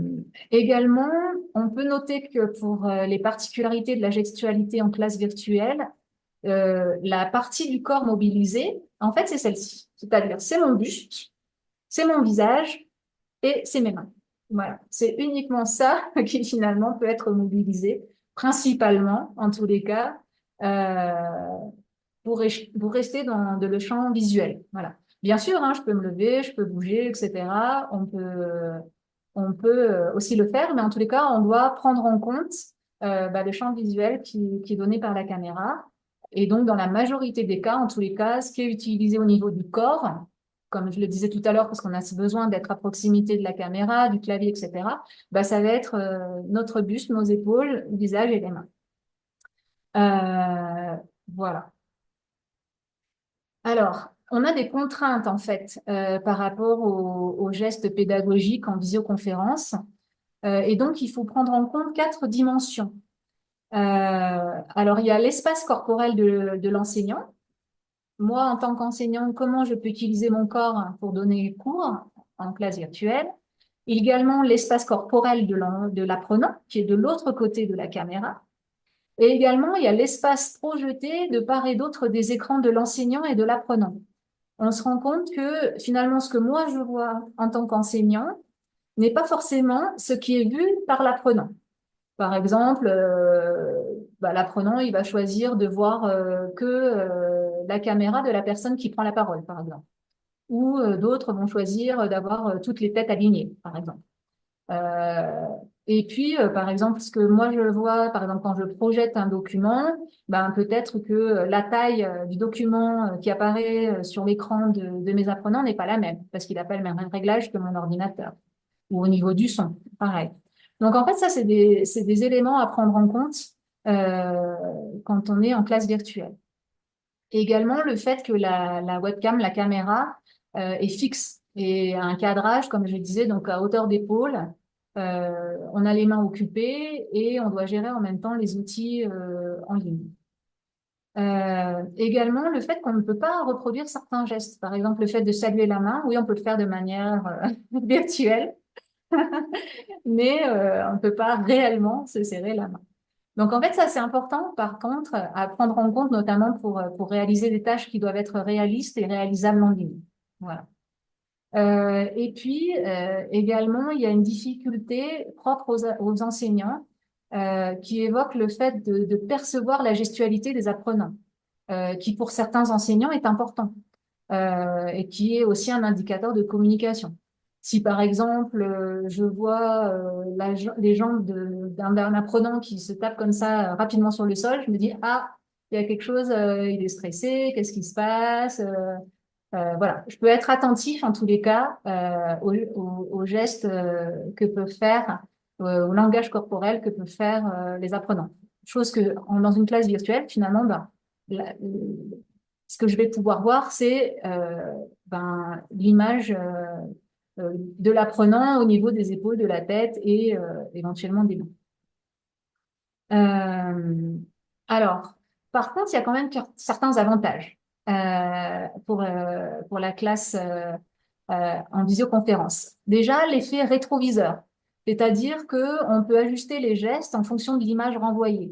Également, on peut noter que pour les particularités de la gestualité en classe virtuelle, la partie du corps mobilisée, en fait, c'est celle-ci. C'est-à-dire, c'est mon buste, c'est mon visage et c'est mes mains. Voilà. C'est uniquement ça qui finalement peut être mobilisé, principalement, en tous les cas, pour rester dans le champ visuel. Voilà. Bien sûr, hein, je peux me lever, je peux bouger, etc. On peut aussi le faire, mais en tous les cas, on doit prendre en compte bah, le champ visuel qui est donné par la caméra. Et donc, dans la majorité des cas, en tous les cas, ce qui est utilisé au niveau du corps, comme je le disais tout à l'heure, parce qu'on a besoin d'être à proximité de la caméra, du clavier, etc., bah, ça va être notre buste, nos épaules, le visage et les mains. Voilà. Alors, on a des contraintes en fait par rapport aux gestes pédagogiques en visioconférence. Et donc, il faut prendre en compte 4 dimensions. Alors, il y a l'espace corporel de l'enseignant. Moi, en tant qu'enseignant, comment je peux utiliser mon corps pour donner cours en classe virtuelle. Également, l'espace corporel de l'apprenant, qui est de l'autre côté de la caméra. Et également, il y a l'espace projeté de part et d'autre des écrans de l'enseignant et de l'apprenant. On se rend compte que finalement, ce que moi je vois en tant qu'enseignant n'est pas forcément ce qui est vu par l'apprenant. Par exemple, bah, l'apprenant, il va choisir de voir que la caméra de la personne qui prend la parole, par exemple. Ou d'autres vont choisir d'avoir toutes les têtes alignées, par exemple. Euh, et puis, par exemple, ce que moi je vois, par exemple, quand je projette un document, ben, peut-être que la taille du document qui apparaît sur l'écran de mes apprenants n'est pas la même, parce qu'il n'a pas le même réglage que mon ordinateur, ou au niveau du son, pareil. Donc, en fait, ça, c'est des éléments à prendre en compte euh, quand on est en classe virtuelle. Et également, le fait que la webcam, la caméra, est fixe et a un cadrage, comme je disais, donc à hauteur d'épaule. On a les mains occupées et on doit gérer en même temps les outils en ligne. Également, le fait qu'on ne peut pas reproduire certains gestes. Par exemple, le fait de saluer la main, oui, on peut le faire de manière virtuelle, mais on ne peut pas réellement se serrer la main. Donc, en fait, ça, c'est important, par contre, à prendre en compte, notamment pour réaliser des tâches qui doivent être réalistes et réalisables en ligne. Voilà. Et puis, également, il y a une difficulté propre aux enseignants qui évoque le fait de percevoir la gestualité des apprenants, qui pour certains enseignants est important et qui est aussi un indicateur de communication. Si par exemple, je vois les jambes d'un apprenant qui se tape comme ça rapidement sur le sol, je me dis, ah, il y a quelque chose, il est stressé, qu'est-ce qui se passe? Voilà, je peux être attentif en tous les cas aux gestes que peuvent faire, au langage corporel que peuvent faire les apprenants. Chose que dans une classe virtuelle, finalement, ben, la- ce que je vais pouvoir voir, c'est ben, l'image de l'apprenant au niveau des épaules, de la tête et éventuellement des mains. Euh, alors, par contre, il y a quand même certains avantages pour la classe en visioconférence. Déjà, l'effet rétroviseur, c'est-à-dire que on peut ajuster les gestes en fonction de l'image renvoyée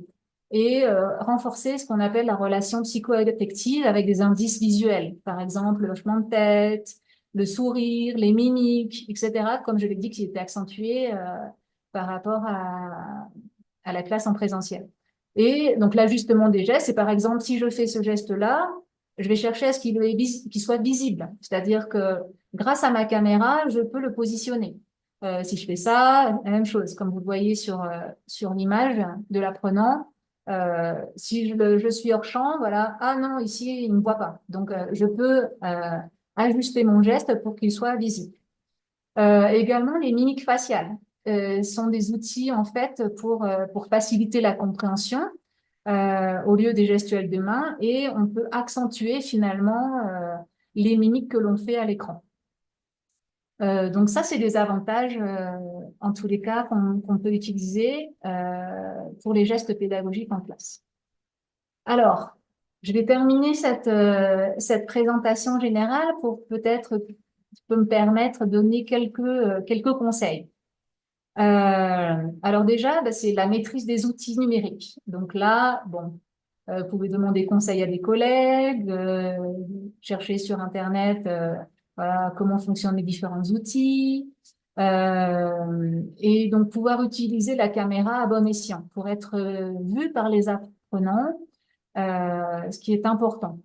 et renforcer ce qu'on appelle la relation psycho-affective avec des indices visuels, par exemple le hochement de tête, le sourire, les mimiques, etc., comme je l'ai dit, qui étaient accentués par rapport à la classe en présentiel. Et donc l'ajustement des gestes, c'est par exemple, si je fais ce geste-là, je vais chercher à ce qu'il soit visible. C'est-à-dire que grâce à ma caméra, je peux le positionner. Si je fais ça, la même chose, comme vous le voyez sur l'image de l'apprenant. Si je suis hors champ, voilà, ah non, ici, il ne me voit pas. Donc, je peux ajuster mon geste pour qu'il soit visible. Également, les mimiques faciales sont des outils en fait pour faciliter la compréhension au lieu des gestuels de main et on peut accentuer finalement les mimiques que l'on fait à l'écran. Donc ça, c'est des avantages en tous les cas qu'on peut utiliser pour les gestes pédagogiques en classe. Alors, je vais terminer cette présentation générale pour peut-être me permettre de donner quelques conseils. Alors déjà, bah, c'est la maîtrise des outils numériques. Donc là, bon, vous pouvez demander conseil à des collègues, chercher sur Internet, voilà, comment fonctionnent les différents outils, et donc pouvoir utiliser la caméra à bon escient pour être vu par les apprenants, ce qui est important.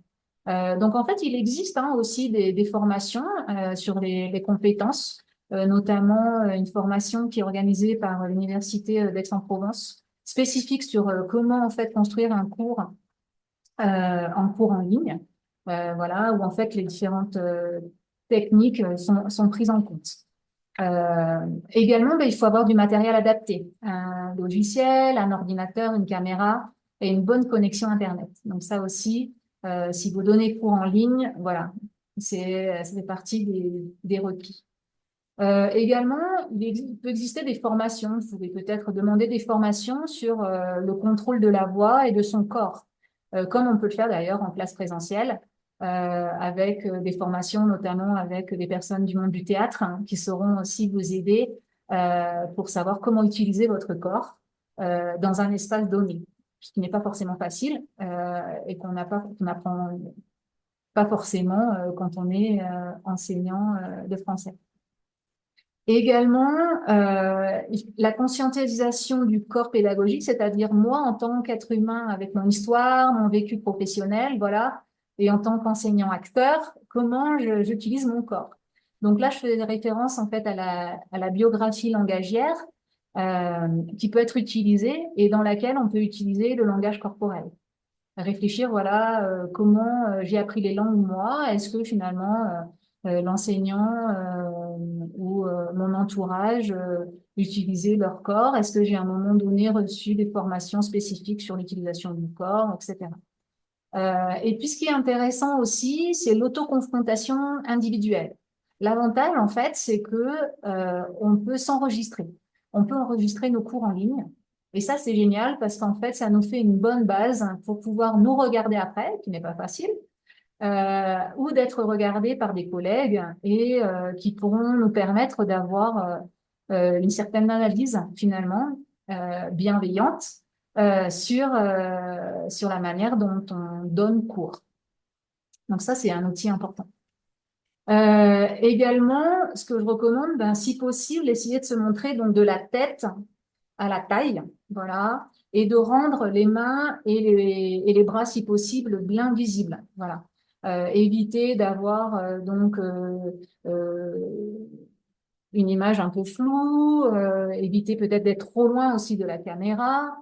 Donc en fait, il existe hein, aussi des formations sur les compétences, notamment une formation qui est organisée par l'Université d'Aix-en-Provence, spécifique sur comment en fait construire un cours en cours en ligne, voilà, où en fait les différentes techniques sont prises en compte. Également, ben, il faut avoir du matériel adapté, un logiciel, un ordinateur, une caméra et une bonne connexion Internet. Donc ça aussi, si vous donnez cours en ligne, voilà, ça fait partie des requis. Également, il peut exister des formations. Vous pouvez peut-être demander des formations sur le contrôle de la voix et de son corps, comme on peut le faire d'ailleurs en classe présentielle, avec des formations notamment avec des personnes du monde du théâtre hein, qui sauront aussi vous aider pour savoir comment utiliser votre corps dans un espace donné, ce qui n'est pas forcément facile et qu'on n'apprend pas forcément quand on est enseignant de français. Et également, la conscientisation du corps pédagogique, c'est-à-dire moi en tant qu'être humain avec mon histoire, mon vécu professionnel, voilà, et en tant qu'enseignant-acteur, comment j'utilise mon corps. Donc là, je fais référence en fait à la biographie langagière qui peut être utilisée et dans laquelle on peut utiliser le langage corporel. Réfléchir, voilà, comment j'ai appris les langues moi, est-ce que finalement l'enseignant ou mon entourage utilisaient leur corps, est-ce que j'ai à un moment donné reçu des formations spécifiques sur l'utilisation du corps, etc. Et puis ce qui est intéressant aussi, c'est l'autoconfrontation individuelle. L'avantage, en fait, c'est que on peut s'enregistrer. On peut enregistrer nos cours en ligne. Et ça, c'est génial parce qu'en fait, ça nous fait une bonne base pour pouvoir nous regarder après, qui n'est pas facile, ou d'être regardé par des collègues et qui pourront nous permettre d'avoir une certaine analyse finalement bienveillante sur la manière dont on donne cours. Donc ça, c'est un outil important. Également, ce que je recommande, ben, si possible, essayer de se montrer donc de la tête à la taille, voilà, et de rendre les mains et les bras, si possible, bien visibles, voilà. Éviter d'avoir une image un peu floue, éviter peut-être d'être trop loin aussi de la caméra,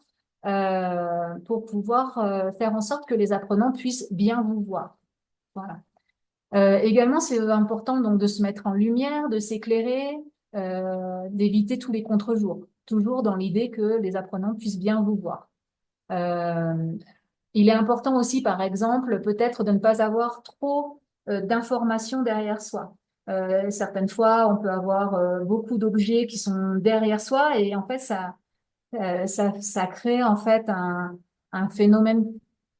pour pouvoir faire en sorte que les apprenants puissent bien vous voir. Voilà. Également, c'est important donc de se mettre en lumière, de s'éclairer, d'éviter tous les contre-jours, toujours dans l'idée que les apprenants puissent bien vous voir. Euh, il est important aussi, par exemple, peut-être de ne pas avoir trop d'informations derrière soi. Certaines fois, on peut avoir beaucoup d'objets qui sont derrière soi et en fait, ça crée en fait un phénomène,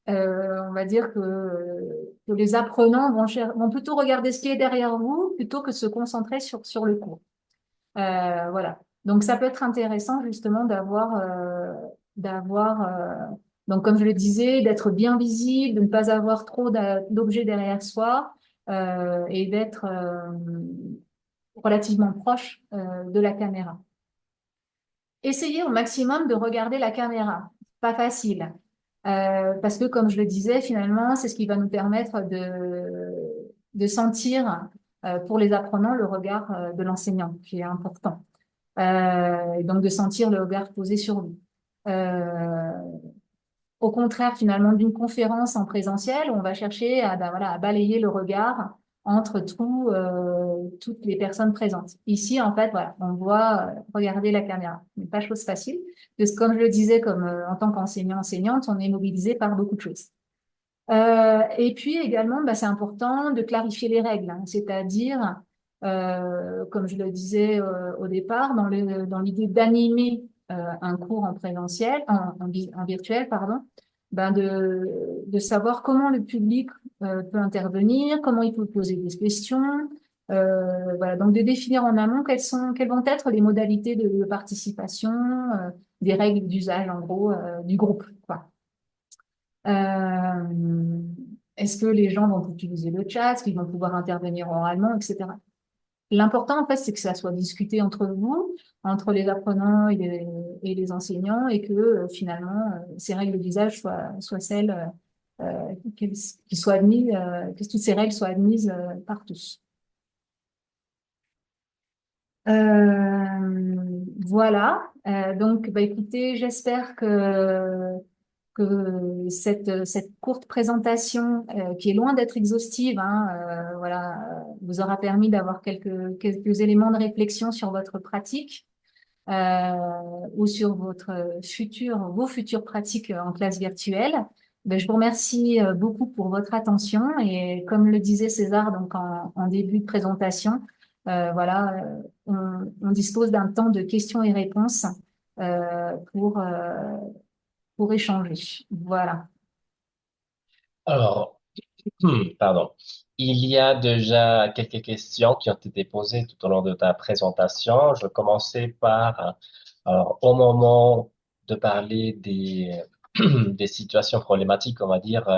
on va dire que les apprenants vont plutôt regarder ce qui est derrière vous plutôt que se concentrer sur le cours. Voilà. Donc ça peut être intéressant justement d'avoir donc comme je le disais, d'être bien visible, de ne pas avoir trop d'objets derrière soi et d'être relativement proche de la caméra. Essayez au maximum de regarder la caméra. Pas facile. Parce que, comme je le disais, finalement, c'est ce qui va nous permettre de sentir, pour les apprenants, le regard de l'enseignant, qui est important. Et donc, de sentir le regard posé sur lui. Euh, Au contraire, finalement, d'une conférence en présentiel, on va chercher voilà, à balayer le regard entre toutes les personnes présentes. Ici, en fait, voilà, on doit regarder la caméra. Ce n'est pas chose facile, parce que comme je le disais, en tant qu'enseignant-enseignante, on est mobilisé par beaucoup de choses. Et puis également, bah, c'est important de clarifier les règles, hein, c'est-à-dire, comme je le disais au départ, dans l'idée d'animer un cours en présentiel, en virtuel, pardon, ben de savoir comment le public peut intervenir, comment il peut poser des questions, voilà, donc de définir en amont quelles vont être les modalités de participation, des règles d'usage en gros du groupe, quoi. Euh, Est-ce que les gens vont utiliser le chat, est-ce qu'ils vont pouvoir intervenir oralement, etc. L'important, en fait, c'est que ça soit discuté entre vous, entre les apprenants et les enseignants, et que finalement, ces règles d'usage soient celles qui soient admises, que toutes ces règles soient admises par tous. Voilà. Donc, bah, écoutez, j'espère que cette courte présentation, qui est loin d'être exhaustive, hein, voilà, vous aura permis d'avoir quelques éléments de réflexion sur votre pratique euh, ou sur vos futures pratiques en classe virtuelle. Ben, je vous remercie beaucoup pour votre attention et comme le disait César donc en début de présentation, voilà, on dispose d'un temps de questions et réponses euh, pour, euh, pour échanger. Voilà.
Alors, pardon. Il y a déjà quelques questions qui ont été posées tout au long de ta présentation. Je vais commencer par, alors, au moment de parler des situations problématiques, on va dire,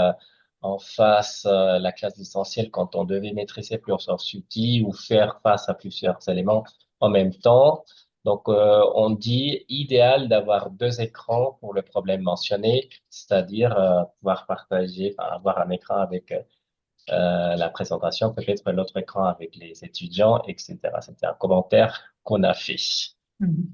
en face la classe distancielle quand on devait maîtriser plusieurs outils ou faire face à plusieurs éléments en même temps. Donc, on dit idéal d'avoir deux écrans pour le problème mentionné, c'est-à-dire pouvoir partager, enfin, avoir un écran avec la présentation, peut-être l'autre écran avec les étudiants, etc. C'était un commentaire qu'on a fait.
Mhm.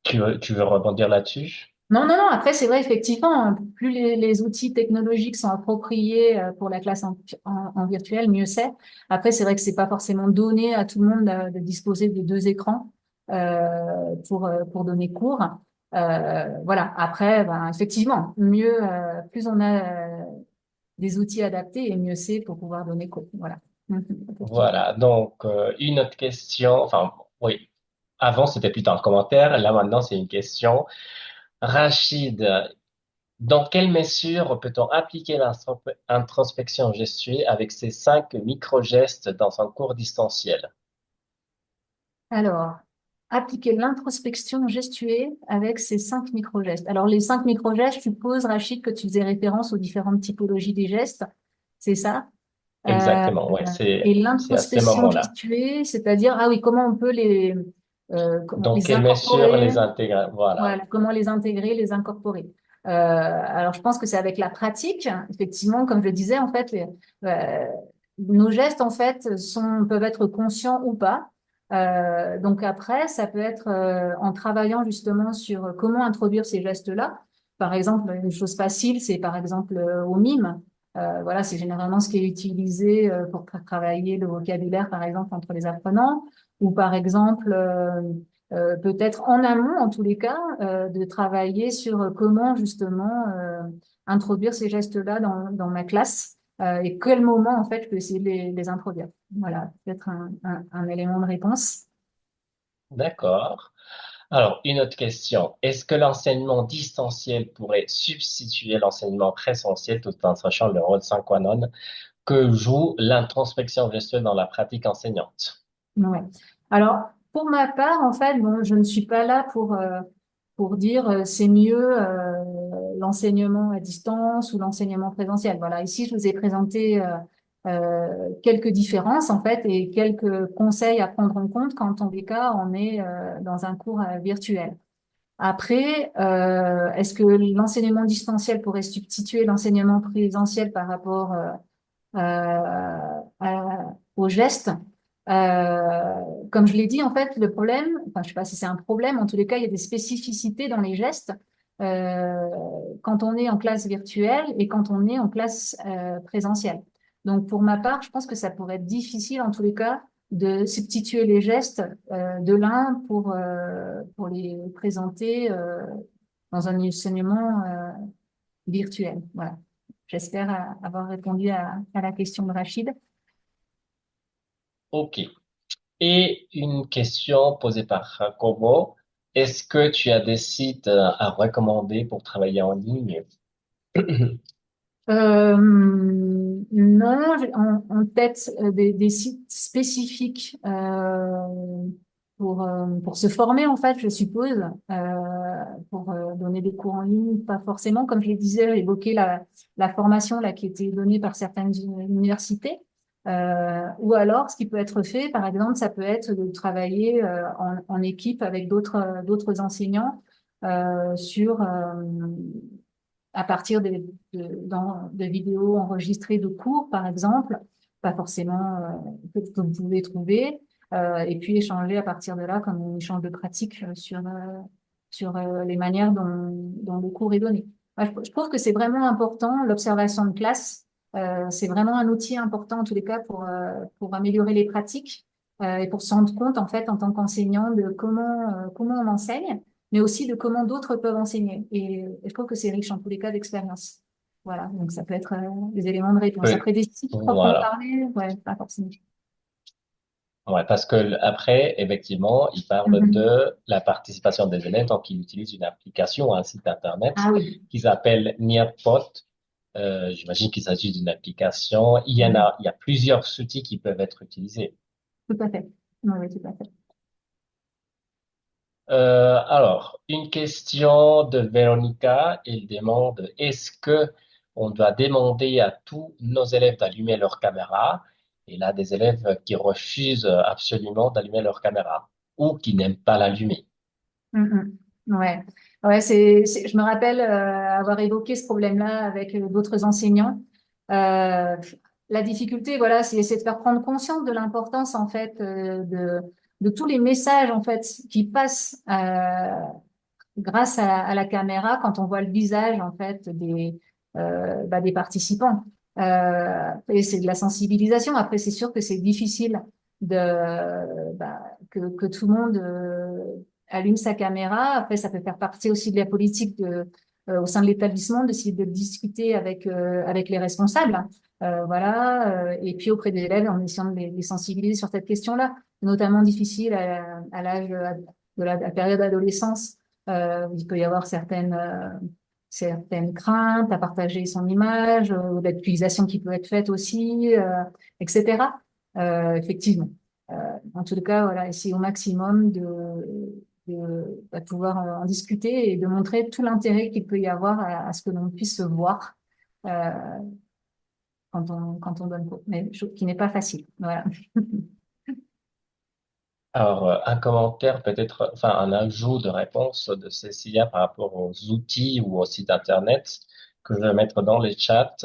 Tu veux rebondir là-dessus?
Non, non, non. Après, c'est vrai, effectivement, hein, plus les outils technologiques sont appropriés pour la classe en virtuel, mieux c'est. Après, c'est vrai que c'est pas forcément donné à tout le monde de disposer de deux écrans pour donner cours. Voilà. Après, ben, effectivement, plus on a des outils adaptés et mieux c'est pour pouvoir donner cours. Voilà. Mhm, effectivement.
Voilà. Donc, une autre question, enfin, oui. Avant, c'était plutôt un commentaire. Là, maintenant, c'est une question. Rachid, dans quelle mesure peut-on appliquer l'introspection gestuelle avec ces 5 micro-gestes dans un cours distanciel?
Alors. appliquer l'introspection gestuelle avec ces 5 micro-gestes. Alors, les 5 micro-gestes, je suppose, Rachid, que tu faisais référence aux différentes typologies des gestes, c'est ça? Euh,
Exactement, ouais,
et
c'est à ce
l'introspection
moment-là.
gestuelle, c'est-à-dire, ah oui, comment on peut comment
Dans
les
quelle mesure
incorporer,
les intégrer? Voilà.
voilà, comment les intégrer, les incorporer. Alors, je pense que c'est avec la pratique, effectivement, comme je le disais, en fait, nos gestes, en fait, peuvent être conscients ou pas. Donc après, ça peut être en travaillant justement sur comment introduire ces gestes-là. Par exemple, une chose facile, c'est par exemple au mime. Voilà, c'est généralement ce qui est utilisé pour travailler le vocabulaire, par exemple, entre les apprenants, ou par exemple, peut-être en amont, en tous les cas, de travailler sur comment justement introduire ces gestes-là dans ma classe et quel moment, en fait, je peux essayer de les introduire. Voilà, peut-être un élément de réponse.
D'accord. Alors, une autre question. Est-ce que l'enseignement distanciel pourrait substituer l'enseignement présentiel tout en sachant le rôle sine qua non que joue l'introspection gestuelle dans la pratique enseignante?
Ouais. Alors, pour ma part, en fait, bon, je ne suis pas là pour dire c'est mieux l'enseignement à distance ou l'enseignement présentiel. Voilà, ici, je vous ai présenté quelques différences, en fait, et quelques conseils à prendre en compte quand, en des cas, on est dans un cours virtuel. Après, est-ce que l'enseignement distanciel pourrait substituer l'enseignement présentiel par rapport aux gestes? Comme je l'ai dit, en fait, le problème, enfin, je sais pas si c'est un problème, en tous les cas, il y a des spécificités dans les gestes euh, quand on est en classe virtuelle et quand on est en classe présentielle. Donc, pour ma part, je pense que ça pourrait être difficile, en tous les cas, de substituer les gestes de l'un pour les présenter dans un enseignement virtuel. Voilà. J'espère avoir répondu à la question de Rachid.
OK. Et une question posée par Kobo. Est-ce que tu as des sites à recommander pour travailler en ligne?
Non, j'ai en tête des sites spécifiques pour se former, en fait, je suppose, pour donner des cours en ligne, pas forcément. Comme je le disais, j'ai évoqué la formation là, qui était donnée par certaines universités. Ou alors, ce qui peut être fait, par exemple, ça peut être de travailler en équipe avec d'autres enseignants sur à partir de vidéos enregistrées de cours, par exemple, pas forcément que vous pouvez trouver, et puis échanger à partir de là comme un échange de pratiques sur les manières dont le cours est donné. Moi, je trouve que c'est vraiment important, l'observation de classe. C'est vraiment un outil important en tous les cas pour améliorer les pratiques et pour se rendre compte en fait en tant qu'enseignant de comment on enseigne mais aussi de comment d'autres peuvent enseigner. Et je trouve que c'est riche en tous les cas d'expérience. Voilà, donc ça peut être des éléments de réponse.
Oui.
Après, des sites proprement
Voilà.
parler, ouais, pas forcément.
Ouais, parce que après, effectivement, il parle
Mhm.
de la participation des élèves, donc il utilise une application, un site internet
Ah oui.
qui s'appelle Nearpod. J'imagine qu'il s'agit d'une application.
Mhm.
Il y a plusieurs outils qui peuvent être utilisés.
Tout à fait. Oui, oui, tout à fait.
Alors, une question de Véronica. Elle demande, est-ce que on doit demander à tous nos élèves d'allumer leur caméra? Et là, des élèves qui refusent absolument d'allumer leur caméra ou qui n'aiment pas l'allumer.
Mhm. Ouais, ouais, je me rappelle avoir évoqué ce problème-là avec d'autres enseignants. Euh, la difficulté, voilà, c'est de faire prendre conscience de l'importance en fait de tous les messages en fait qui passent grâce à la caméra quand on voit le visage en fait des participants. Et c'est de la sensibilisation. Après, c'est sûr que c'est difficile que tout le monde allume sa caméra. Après, ça peut faire partie aussi de la politique au sein de l'établissement d'essayer de discuter avec les responsables. Voilà. Et puis auprès des élèves en essayant de les sensibiliser sur cette question-là, notamment difficile à l'âge de la période d'adolescence il peut y avoir certaines craintes à partager son image, l'utilisation qui peut être faite aussi, etc. Effectivement. En tout cas, voilà, essayer au maximum de pouvoir en discuter et de montrer tout l'intérêt qu'il peut y avoir à ce que l'on puisse se voir euh, quand on donne cours, mais qui n'est pas facile. Voilà.
Alors, un commentaire peut-être, enfin, un ajout de réponse de Cécilia par rapport aux outils ou aux sites Internet que je vais mettre dans les chats.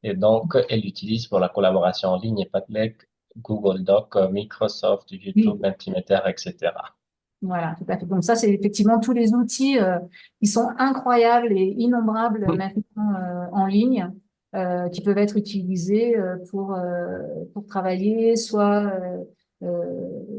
Et donc, elle utilise pour la collaboration en ligne Padlet, Google Doc, Microsoft, YouTube,
Oui,
Mentimeter, etc.
voilà, tout à fait. Donc ça, c'est effectivement tous les outils qui sont incroyables et innombrables maintenant en ligne, qui peuvent être utilisés pour travailler, soit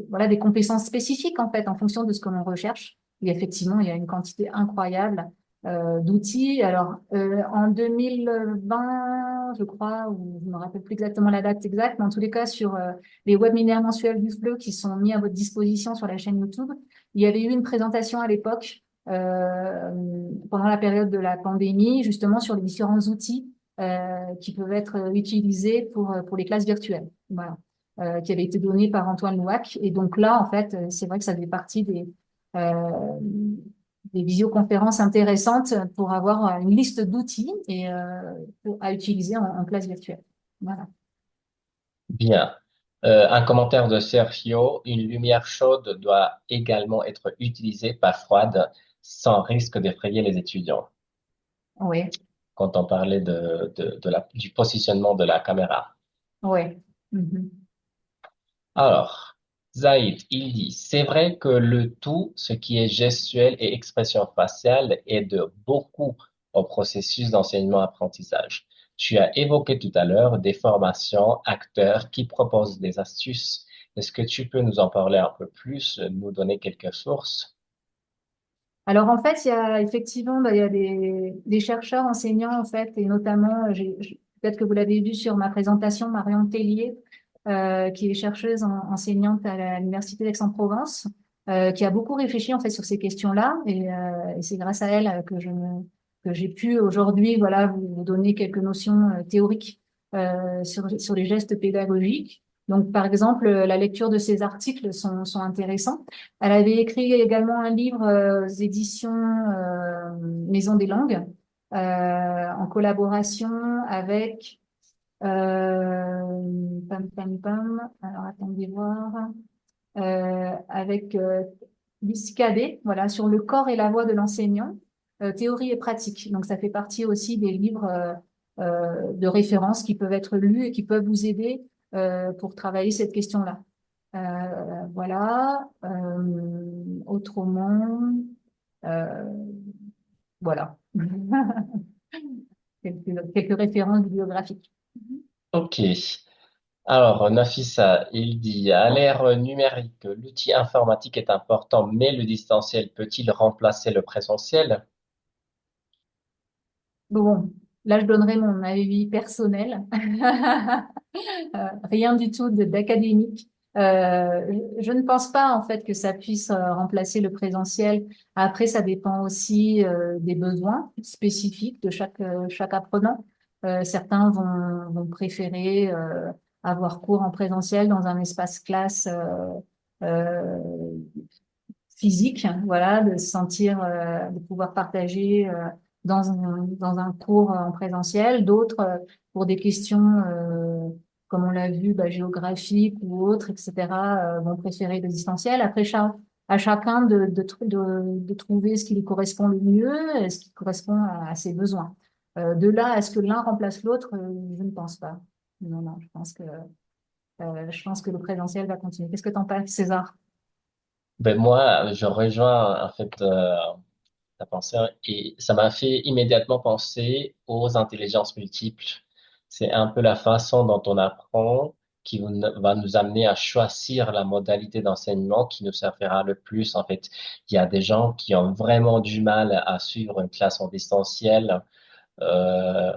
voilà des compétences spécifiques en fait en fonction de ce que l'on recherche. Et effectivement, il y a une quantité incroyable d'outils. Alors en 2020, je crois, ou je ne me rappelle plus exactement la date exacte, mais en tous les cas sur les webinaires mensuels du FLE qui sont mis à votre disposition sur la chaîne YouTube. Il y avait eu une présentation à l'époque, pendant la période de la pandémie, justement sur les différents outils qui peuvent être utilisés pour les classes virtuelles. Voilà. Qui avait été donnée par Antoine Louac. Et donc là, en fait, c'est vrai que ça fait partie euh, des visioconférences intéressantes pour avoir une liste d'outils à utiliser en classe virtuelle. Voilà.
Bien. Un commentaire de Sergio, une lumière chaude doit également être utilisée, pas froide, sans risque d'effrayer les étudiants.
Oui,
Quand on parlait du positionnement de la caméra.
oui. Mhm.
Alors, Zaïd, il dit, c'est vrai que le tout, ce qui est gestuel et expression faciale, aide beaucoup au processus d'enseignement-apprentissage. Tu as évoqué tout à l'heure des formations, acteurs qui proposent des astuces. Est-ce que tu peux nous en parler un peu plus, nous donner quelques sources?
Alors en fait, il y a effectivement, bah, il y a des chercheurs enseignants en fait, et notamment, peut-être que vous l'avez vu sur ma présentation, Marion Tellier, qui est chercheuse enseignante à l'Université d'Aix-en-Provence, qui a beaucoup réfléchi en fait sur ces questions-là, et c'est grâce à elle que j'ai pu aujourd'hui, voilà, vous donner quelques notions théoriques sur les gestes pédagogiques. Donc, par exemple, la lecture de ces articles sont intéressants. Elle avait écrit également un livre aux éditions Maison des Langues en collaboration avec alors attendez voir avec Lucie Cadet, voilà, sur le corps et la voix de l'enseignant, théorie et pratique. Donc ça fait partie aussi des livres de référence qui peuvent être lus et qui peuvent vous aider pour travailler cette question-là. Voilà. Autrement, euh, voilà. Quelques références bibliographiques.
Ok. Alors, Nafissa, il dit, à l'ère numérique, l'outil informatique est important, mais le distanciel peut-il remplacer le présentiel?
Bon, là, je donnerai mon avis personnel. Rien du tout d'académique. Je ne pense pas en fait que ça puisse remplacer le présentiel. Après, ça dépend aussi des besoins spécifiques de chaque apprenant. Certains vont préférer avoir cours en présentiel dans un espace classe euh, physique, voilà, de se sentir, de pouvoir partager dans un cours en présentiel. D'autres, pour des questions, comme on l'a vu, bah, géographiques ou autres, etc., vont préférer le distanciel. Après, à chacun de trouver ce qui lui correspond le mieux, et ce qui correspond à ses besoins. De là, est-ce que l'un remplace l'autre? Je ne pense pas. Non, non, je pense que le présentiel va continuer. Qu'est-ce que t'en penses, César?
Ben moi, je rejoins en fait ta pensée et ça m'a fait immédiatement penser aux intelligences multiples. C'est un peu la façon dont on apprend qui va nous amener à choisir la modalité d'enseignement qui nous servira le plus. En fait, il y a des gens qui ont vraiment du mal à suivre une classe en distanciel. Euh,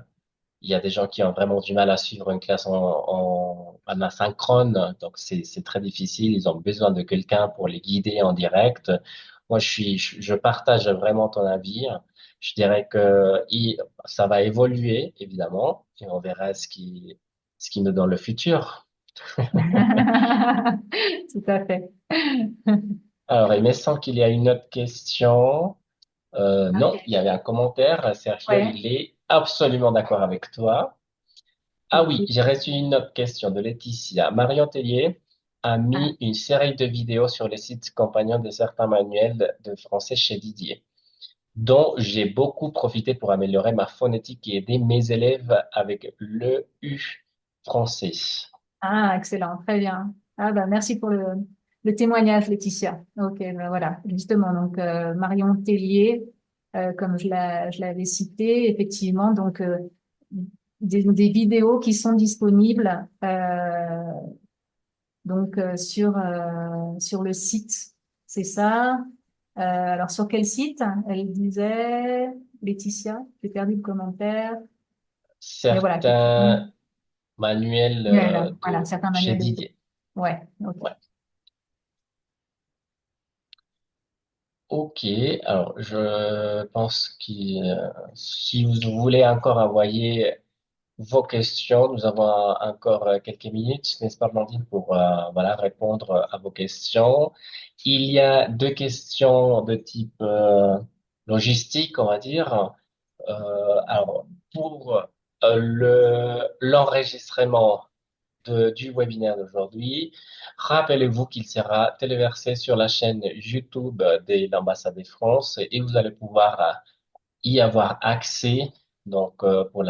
il y a des gens qui ont vraiment du mal à suivre une classe en asynchrone, donc c'est très difficile. Ils ont besoin de quelqu'un pour les guider en direct. Moi, je partage vraiment ton avis. Je dirais que ça va évoluer, évidemment, et on verra ce qui nous donne le futur.
Tout tout à fait.
Alors, il me semble qu'il y a une autre question. Non, il y
Ok.
avait un commentaire. Sergio,
Ouais.
il est absolument d'accord avec toi. Ah
Ok.
oui, j'ai reçu une autre question de Laetitia. Marion Tellier a
Ah,
mis une série de vidéos sur les sites compagnons de certains manuels de français chez Didier, dont j'ai beaucoup profité pour améliorer ma phonétique et aider mes élèves avec le U français.
ah, excellent, très bien. Ah, bah, merci pour le témoignage, Laetitia. Ok, ben voilà, justement, donc Marion Tellier, comme je l'avais cité, effectivement, donc des vidéos qui sont disponibles donc sur le site, c'est ça. Alors sur quel site? Elle disait, Laetitia, j'ai perdu le commentaire, mais voilà,
Certains manuels
voilà,
de
certains
chez
manuels de...
Didier.
Ouais, ok.
Ouais. Ok, alors je pense que si vous voulez encore envoyer vos questions, nous avons encore quelques minutes, n'est-ce pas, Blandine, pour voilà, répondre à vos questions. Il y a deux questions de type logistique, on va dire. Alors, pour l'enregistrement du webinaire d'aujourd'hui, rappelez-vous qu'il sera téléversé sur la chaîne YouTube de l'ambassade de France et vous allez pouvoir y avoir accès. Donc, pour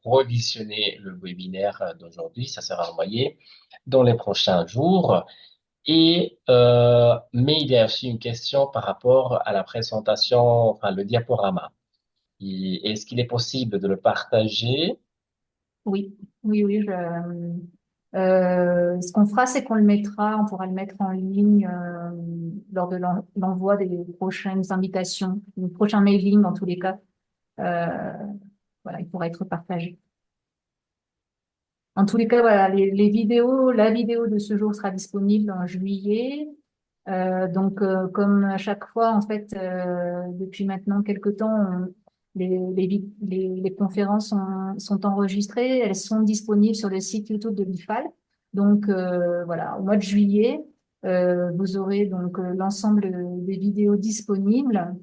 revisionner le webinaire d'aujourd'hui, ça sera envoyé dans les prochains jours. Mais il y a aussi une question par rapport à la présentation, enfin, le diaporama. Est-ce qu'il est possible de le partager?
Oui, oui, oui. Ce qu'on fera, c'est qu'on le mettra, on pourra le mettre en ligne lors de l'envoi des prochaines invitations, du prochain mailing en tous les cas. Euh, voilà, il pourra être partagé. En tous les cas, voilà, les vidéos, la vidéo de ce jour sera disponible en juillet. Donc, comme à chaque fois, en fait, depuis maintenant quelques temps, les conférences sont enregistrées, elles sont disponibles sur le site YouTube de l'IFAL. Donc, voilà, au mois de juillet, vous aurez donc l'ensemble des vidéos disponibles.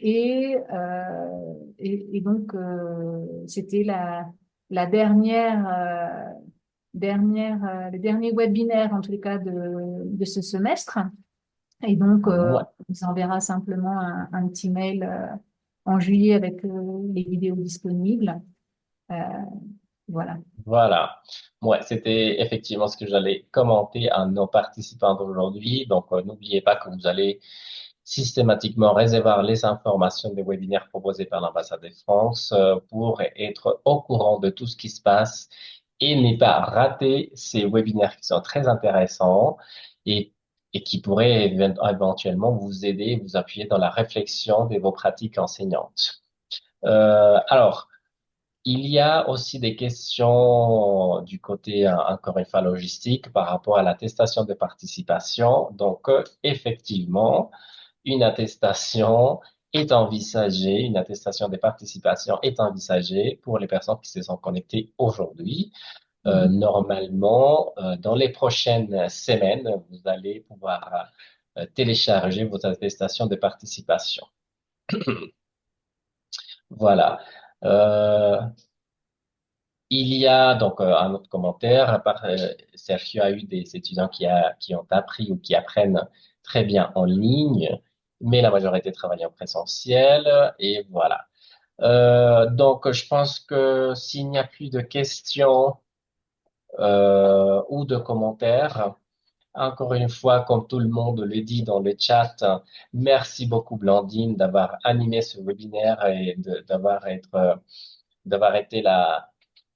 Et donc, c'était la le dernier webinaire, en tous les cas, de ce semestre. Et donc,
Ouais.
on vous enverra simplement un petit mail en juillet avec les vidéos disponibles. Euh, voilà.
Voilà. Ouais, c'était effectivement ce que j'allais commenter à nos participants d'aujourd'hui. Donc, n'oubliez pas que vous allez systématiquement réservoir les informations des webinaires proposés par l'ambassade de France pour être au courant de tout ce qui se passe et ne pas rater ces webinaires qui sont très intéressants et, et qui pourraient éventuellement vous aider, vous appuyer dans la réflexion de vos pratiques enseignantes. Alors, il y a aussi des questions du côté, encore une fois, logistique par rapport à l'attestation de participation. Donc, effectivement, une attestation est envisagée, une attestation de participation est envisagée pour les personnes qui se sont connectées aujourd'hui.
Mhm.
Normalement, dans les prochaines semaines, vous allez pouvoir télécharger vos attestations de participation. Voilà. Euh, Il y a donc un autre commentaire. Sergio a eu des étudiants qui ont appris ou qui apprennent très bien en ligne, mais la majorité travaille en présentiel. Et voilà. Donc, je pense que s'il n'y a plus de questions ou de commentaires, encore une fois, comme tout le monde le dit dans le chat, merci beaucoup Blandine d'avoir animé ce webinaire et d'avoir été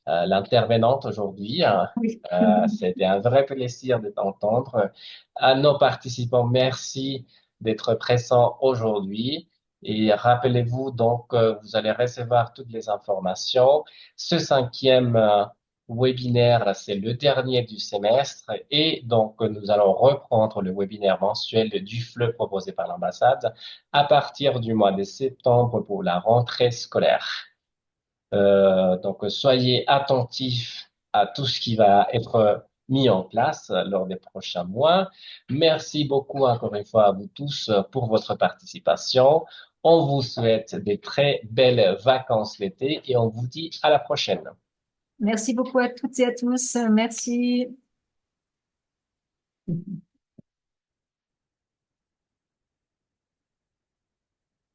l'intervenante aujourd'hui.
Oui.
C'était un vrai plaisir de t'entendre. À nos participants, merci d'être présents aujourd'hui. Et rappelez-vous donc, vous allez recevoir toutes les informations. Ce cinquième webinaire, c'est le dernier du semestre. Et donc, nous allons reprendre le webinaire mensuel du FLE proposé par l'ambassade à partir du mois de septembre pour la rentrée scolaire. Donc, soyez attentifs à tout ce qui va être mis en place lors des prochains mois. Merci beaucoup encore une fois à vous tous pour votre participation. On vous souhaite des très belles vacances l'été et on vous dit à la prochaine.
Merci beaucoup à toutes et à tous. Merci.